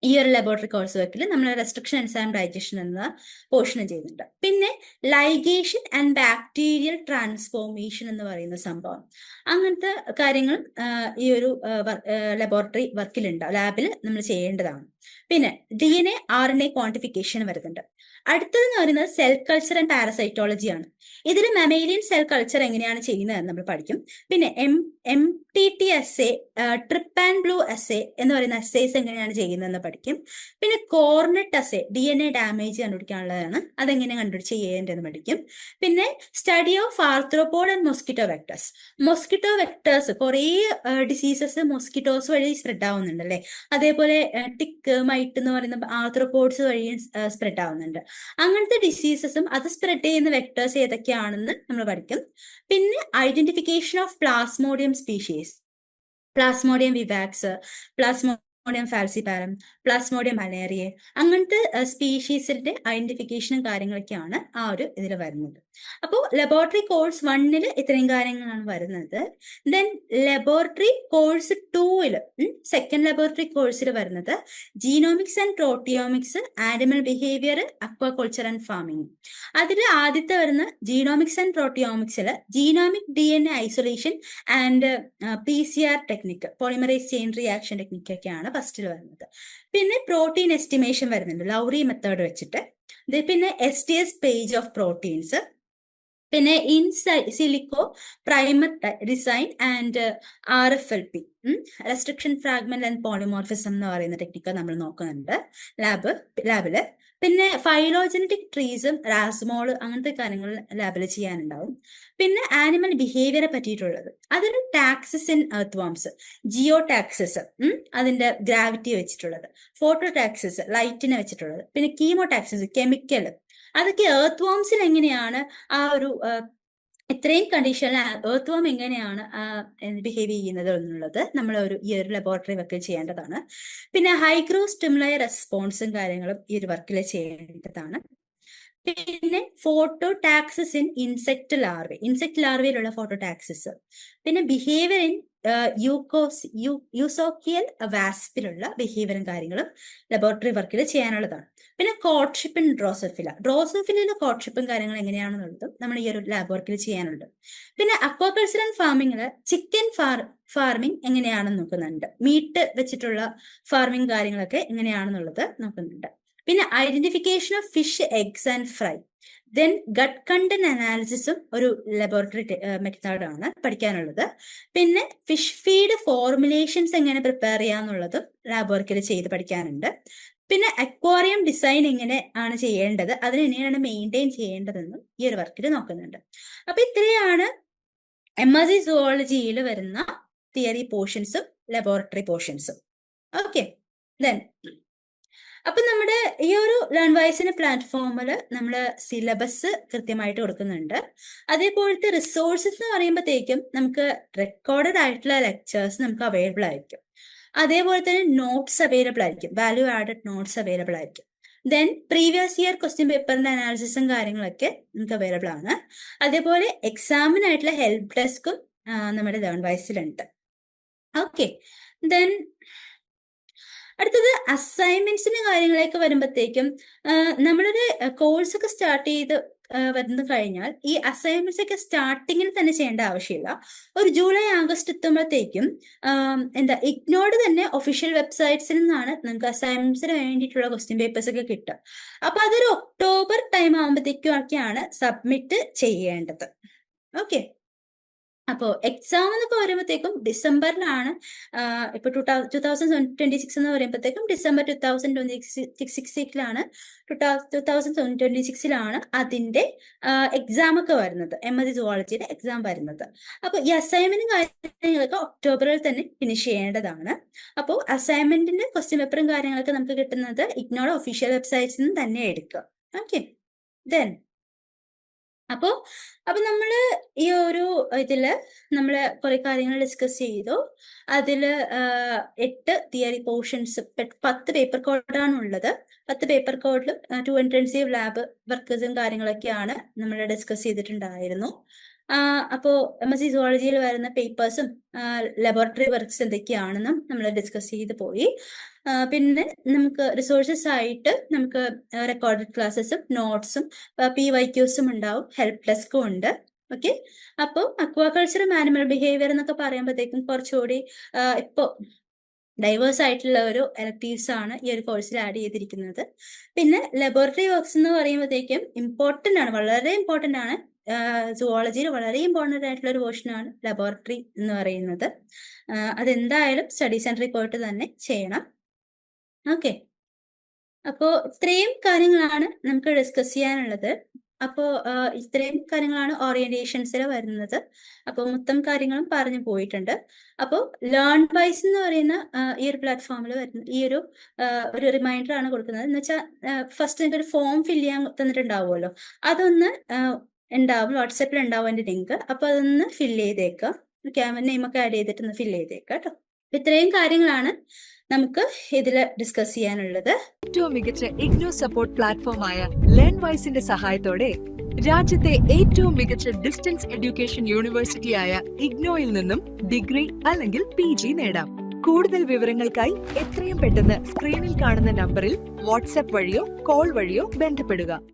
ഈ ഒരു ലബോറട്ടറി കോഴ്സ് വർക്കിൽ നമ്മൾ റെസ്ട്രിക്ഷൻ എൻസൈം ഡൈജഷൻ എന്ന പോർഷനും ചെയ്യുന്നുണ്ട്. പിന്നെ ലൈഗേഷൻ ആൻഡ് ബാക്ടീരിയൽ ട്രാൻസ്ഫോർമേഷൻ എന്ന് പറയുന്ന സംഭവം, അങ്ങനത്തെ കാര്യങ്ങൾ ഈ ഒരു ലബോറട്ടറി വർക്കിലുണ്ടാവും, ലാബിൽ നമ്മൾ ചെയ്യേണ്ടതാണ്. പിന്നെ DNA RNA ക്വാണ്ടിഫിക്കേഷൻ വരുന്നുണ്ട്. അടുത്തതെന്ന് പറയുന്നത് സെൽ കൾച്ചർ ആൻഡ് പാരസൈറ്റോളജി ആണ്. ഇതിൽ മമേലിയൻ സെൽ കൾച്ചർ എങ്ങനെയാണ് ചെയ്യുന്നത് നമ്മൾ പഠിക്കും. പിന്നെ MTT assay, trip and blue assay എന്ന് പറയുന്ന അസേസ് എങ്ങനെയാണ് ചെയ്യുന്നതെന്ന് പഠിക്കും. പിന്നെ കോർനെറ്റ് assay, DNA ഡാമേജ് കണ്ടുപിടിക്കാനുള്ളതാണ്, അതെങ്ങനെ ചെയ്യേണ്ടതെന്ന് പഠിക്കും. പിന്നെ study of arthropod and mosquito vectors, കുറേ ഡിസീസസ് മൊസ്കിറ്റോസ് വഴി സ്പ്രെഡ് ആവുന്നുണ്ട് അല്ലേ. അതേപോലെ ടിക്ക്, മൈറ്റ് എന്ന് പറയുന്ന ആർത്രോപോഡ്സ് വഴിയും സ്പ്രെഡ് ആവുന്നുണ്ട്. അങ്ങനത്തെ ഡിസീസസും അത് സ്പ്രെഡ് ചെയ്യുന്ന വെക്ടേഴ്സ് ഏതൊക്കെയാണെന്ന് നമ്മൾ പഠിക്കും. പിന്നെ identification of Plasmodium species, Plasmodium vivax, Plasmodium falciparum, Plasmodium malaria, അങ്ങനത്തെ സ്പീഷീസിന്റെ ഐഡന്റിഫിക്കേഷനും കാര്യങ്ങളൊക്കെയാണ് ആ ഒരു ഇതിൽ വരുന്നത്. അപ്പോൾ ലബോറട്ടറി കോഴ്സ് 1ൽ ഇത്രയും കാര്യങ്ങളാണ് വരുന്നത്. ദെൻ ലബോറട്ടറി കോഴ്സ് 2ൽ, സെക്കൻഡ് ലബോറട്ടറി കോഴ്സിൽ വരുന്നത് genomics and proteomics, animal behaviour, aquaculture and farming. അതിൽ ആദ്യത്തെ വരുന്ന ജീനോമിക്സ് ആൻഡ് പ്രോട്ടിയോമിക്സിൽ genomic DNA isolation and PCR technique, polymerase chain reaction technique ഒക്കെയാണ് ഫസ്റ്റിൽ വരുന്നത്. പിന്നെ പ്രോട്ടീൻ എസ്റ്റിമേഷൻ വരുന്നുണ്ട് ലൗറി മെത്തേഡ് വെച്ചിട്ട്. പിന്നെ STS പേജ് ഓഫ് പ്രോട്ടീൻസ്, പിന്നെ silico primer design and RFLP, restriction fragment and polymorphism എന്ന് പറയുന്ന ടെക്നിക്ക് നമ്മൾ നോക്കുന്നുണ്ട് ലാബില്. പിന്നെ ഫൈലോജനറ്റിക് ട്രീസും റാസ്മോള് അങ്ങനത്തെ കാര്യങ്ങൾ ലാബിൽ ചെയ്യാനുണ്ടാവും. പിന്നെ ആനിമൽ ബിഹേവിയറെ പറ്റിയിട്ടുള്ളത്, അതിൽ ടാക്സിസ് ഇൻ എർത്ത് വാംസ്, ജിയോ ടാക്സിസ് അതിന്റെ ഗ്രാവിറ്റി വെച്ചിട്ടുള്ളത്, ഫോട്ടോ ടാക്സിസ് ലൈറ്റിനെ വെച്ചിട്ടുള്ളത്, പിന്നെ കീമോ ടാക്സിസ് കെമിക്കൽ, അതൊക്കെ എർത്ത് വാംസിൽ എങ്ങനെയാണ് ആ ഒരു ഇത്രയും കണ്ടീഷനിൽ എർത്ത് വാം എങ്ങനെയാണ് ബിഹേവ് ചെയ്യുന്നത് എന്നുള്ളത് നമ്മൾ ഈ ഒരു ലബോറട്ടറി വർക്കിൽ ചെയ്യേണ്ടതാണ്. പിന്നെ ഹൈഗ്രോ സ്റ്റിമുലൈ റെസ്പോൺസും കാര്യങ്ങളും ഈ ഒരു വർക്കിൽ ചെയ്യേണ്ടതാണ്. പിന്നെ ഫോട്ടോ ടാക്സിസ് ഇൻ ഇൻസെക്ട് ലാർവയിലുള്ള ഫോട്ടോ ടാക്സിസ്. പിന്നെ ബിഹേവിയർ ഇൻ യൂസോക്കിയൽ വാസ്പിലുള്ള ബിഹേവിയറും കാര്യങ്ങളും ലബോറട്ടറി വർക്കിൽ ചെയ്യാനുള്ളതാണ്. പിന്നെ കോട്ട്ഷിപ്പ് ഇൻ ഡ്രോസോഫിലിന്റെ കോട്ട്ഷിപ്പും കാര്യങ്ങളും എങ്ങനെയാണെന്നുള്ളതും നമ്മൾ ഈ ഒരു ലാബ് വർക്കിൽ ചെയ്യാനുണ്ട്. പിന്നെ അക്വാകൾച്ചർ ആൻഡ് ഫാമിങ്ങില് ചിക്കൻ ഫാർമിംഗ് എങ്ങനെയാണെന്ന് നോക്കുന്നുണ്ട്, മീറ്റ് വെച്ചിട്ടുള്ള ഫാർമിംഗ് കാര്യങ്ങളൊക്കെ എങ്ങനെയാണെന്നുള്ളത് നോക്കുന്നുണ്ട്. പിന്നെ identification of fish eggs and fry. Then gut content അനാലിസിസും ഒരു ലബോറട്ടറി മെത്തേഡാണ് പഠിക്കാനുള്ളത്. പിന്നെ ഫിഷ് ഫീഡ് ഫോർമുലേഷൻസ് എങ്ങനെ പ്രിപ്പയർ ചെയ്യാന്നുള്ളതും ലാബ് വർക്കിൽ ചെയ്ത് പഠിക്കാനുണ്ട്. പിന്നെ അക്വാറിയം ഡിസൈൻ എങ്ങനെ ആണ് ചെയ്യേണ്ടത്, അതിനെങ്ങനെയാണ് മെയിൻറ്റെയിൻ ചെയ്യേണ്ടതെന്നും ഈ ഒരു വർക്കിൽ നോക്കുന്നുണ്ട്. അപ്പൊ ഇത്രയാണ് MSc സുവോളജിയിൽ വരുന്ന തിയറി പോർഷൻസും ലബോറട്ടറി പോർഷൻസും. ഓക്കെ, ദെൻ അപ്പൊ നമ്മുടെ ഈ ഒരു ലേൺവൈസിന്റെ പ്ലാറ്റ്ഫോമിൽ നമ്മൾ സിലബസ് കൃത്യമായിട്ട് കൊടുക്കുന്നുണ്ട്. അതേപോലത്തെ റിസോഴ്സസ് എന്ന് പറയുമ്പോഴത്തേക്കും നമുക്ക് റെക്കോർഡഡ് ആയിട്ടുള്ള ലെക്ചേഴ്സ് നമുക്ക് അവൈലബിൾ ആയിരിക്കും. അതേപോലെ തന്നെ നോട്ട്സ് അവൈലബിൾ ആയിരിക്കും, വാല്യൂ ആഡഡ് നോട്ട്സ് അവൈലബിൾ ആയിരിക്കും. ദെൻ പ്രീവിയസ് ഇയർ ക്വസ്റ്റ്യൻ പേപ്പറിന്റെ അനാലിസിസും കാര്യങ്ങളൊക്കെ നമുക്ക് അവൈലബിൾ ആണ്. അതേപോലെ എക്സാമിനായിട്ടുള്ള ഹെൽപ്പ് ഡെസ്കും നമ്മുടെ ലേൺവൈസിലുണ്ട്. ഓക്കെ, ദെൻ അടുത്തത് അസൈൻമെന്റ്സിന്റെ കാര്യങ്ങളൊക്കെ വരുമ്പോഴത്തേക്കും നമ്മളൊരു കോഴ്സ് ഒക്കെ സ്റ്റാർട്ട് ചെയ്ത് വന്നു കഴിഞ്ഞാൽ ഈ അസൈൻമെന്റ്സ് ഒക്കെ സ്റ്റാർട്ടിങ്ങിൽ തന്നെ ചെയ്യേണ്ട ആവശ്യമില്ല. ഒരു ജൂലൈ ആഗസ്റ്റ് എത്തുമ്പോഴത്തേക്കും ഇഗ്നോർഡ് തന്നെ ഒഫീഷ്യൽ വെബ്സൈറ്റ്സിൽ നിന്നാണ് നമുക്ക് അസൈൻമെന്റ്സിന് വേണ്ടിയിട്ടുള്ള ക്വസ്റ്റ്യൻ പേപ്പേഴ്സ് ഒക്കെ കിട്ടുക. അപ്പൊ അതൊരു ഒക്ടോബർ ടൈം ആകുമ്പോഴത്തേക്കും ഒക്കെയാണ് സബ്മിറ്റ് ചെയ്യേണ്ടത്. ഓക്കെ, അപ്പോൾ എക്സാം എന്നൊക്കെ വരുമ്പോഴത്തേക്കും ഡിസംബറിലാണ്. ഇപ്പോൾ 2026 എന്ന് പറയുമ്പോഴത്തേക്കും ഡിസംബർ 2026ലാണ് 2026ലാണ് അതിൻ്റെ എക്സാം ഒക്കെ വരുന്നത്, MSc സുവോളജിയുടെ എക്സാം വരുന്നത്. അപ്പോൾ ഈ അസൈൻമെന്റും കാര്യങ്ങളൊക്കെ ഒക്ടോബറിൽ തന്നെ ഫിനിഷ് ചെയ്യേണ്ടതാണ്. അപ്പോൾ അസൈൻമെന്റിന്റെ ക്വസ്റ്റ്യൻ പേപ്പറും കാര്യങ്ങളൊക്കെ നമുക്ക് കിട്ടുന്നത് ഇഗ്നോയുടെ ഒഫീഷ്യൽ വെബ്സൈറ്റ്സിൽ നിന്ന് തന്നെ എടുക്കുക. ഓക്കെ, ദെൻ അപ്പൊ നമ്മള് ഈ ഒരു ഇതില് നമ്മള് കുറെ കാര്യങ്ങൾ ഡിസ്കസ് ചെയ്തു. അതില് 8 തിയറി പോർഷൻസ്, 10 പേപ്പർ കോഡാണ് ഉള്ളത്. 10 പേപ്പർ കോഡിലും 2 ഇന്റൻസീവ് ലാബ് വർക്കേഴ്സും കാര്യങ്ങളൊക്കെയാണ് നമ്മൾ ഡിസ്കസ് ചെയ്തിട്ടുണ്ടായിരുന്നു. അപ്പോൾ MSc സുവോളജിയിൽ വരുന്ന പേപ്പേഴ്സും ലബോറട്ടറി വർക്ക്സ് എന്തൊക്കെയാണെന്നും നമ്മൾ ഡിസ്കസ് ചെയ്ത് പോയി. പിന്നെ നമുക്ക് റിസോഴ്സസ് ആയിട്ട് നമുക്ക് റെക്കോർഡഡ് ക്ലാസ്സസും നോട്ട്സും PYQസും ഉണ്ടാവും, ഹെൽപ്പ് ഡെസ്കും ഉണ്ട്. ഓക്കെ, അപ്പോൾ അക്വാകൾച്ചറും ആനിമൽ ബിഹേവിയർ എന്നൊക്കെ പറയുമ്പോഴത്തേക്കും കുറച്ചുകൂടി ഇപ്പോൾ ഡൈവേഴ്സ് ആയിട്ടുള്ള ഒരു എലക്ടീവ്സ് ആണ് ഈ ഒരു കോഴ്സിൽ ആഡ് ചെയ്തിരിക്കുന്നത്. പിന്നെ ലബോറട്ടറി വർക്ക്സ് എന്ന് പറയുമ്പോഴത്തേക്കും ഇമ്പോർട്ടൻ്റ് ആണ്, വളരെ ഇമ്പോർട്ടൻ്റ് ആണ്. സുവോളജിയിൽ വളരെ ഇമ്പോർട്ടൻ്റ് ആയിട്ടുള്ള ഒരു പോർഷനാണ് ലബോറട്ടറി എന്ന് പറയുന്നത്. അതെന്തായാലും സ്റ്റഡി സെന്ററിൽ പോയിട്ട് തന്നെ ചെയ്യണം. ഓക്കെ, അപ്പോൾ ഇത്രയും കാര്യങ്ങളാണ് നമുക്ക് ഡിസ്കസ് ചെയ്യാനുള്ളത്. അപ്പോൾ ഇത്രയും കാര്യങ്ങളാണ് ഓറിയന്റേഷൻസിൽ വരുന്നത്. അപ്പോൾ മൊത്തം കാര്യങ്ങളും പറഞ്ഞു പോയിട്ടുണ്ട്. അപ്പോൾ ലേൺവൈസ് എന്ന് പറയുന്ന ഈ ഒരു പ്ലാറ്റ്ഫോമിൽ വരുന്ന ഈ ഒരു റിമൈൻഡർ ആണ് കൊടുക്കുന്നത്. എന്ന് വെച്ചാൽ ഫസ്റ്റ് നിങ്ങൾക്ക് ഒരു ഫോം ഫില്ല് ചെയ്യാൻ തന്നിട്ടുണ്ടാവുമല്ലോ, അതൊന്ന് ഉണ്ടാവും, വാട്സാപ്പിൽ ഉണ്ടാവും അതിന്റെ ലിങ്ക്. അപ്പോൾ അതൊന്ന് ഫില്ല് ചെയ്തേക്കുക. നെയിമൊക്കെ ആഡ് ചെയ്തിട്ട് ഫില്ല് ചെയ്തേക്കുക കേട്ടോ. ഇത്രയും കാര്യങ്ങളാണ് നമുക്ക് ഇതിൽ ഡിസ്കസ് ചെയ്യാനുള്ളത്. ഏറ്റവും മികച്ച ഇഗ്നോ സപ്പോർട്ട് പ്ലാറ്റ്ഫോമായ ലേൺവൈസിന്റെ സഹായത്തോടെ രാജ്യത്തെ ഏറ്റവും മികച്ച ഡിസ്റ്റൻസ് എഡ്യൂക്കേഷൻ യൂണിവേഴ്സിറ്റിയായ ഇഗ്നോയിൽ നിന്നും ഡിഗ്രി അല്ലെങ്കിൽ PG നേടാം. കൂടുതൽ വിവരങ്ങൾക്കായി എത്രയും പെട്ടെന്ന് സ്ക്രീനിൽ കാണുന്ന നമ്പറിൽ വാട്സ്ആപ്പ് വഴിയോ കോൾ വഴിയോ ബന്ധപ്പെടുക.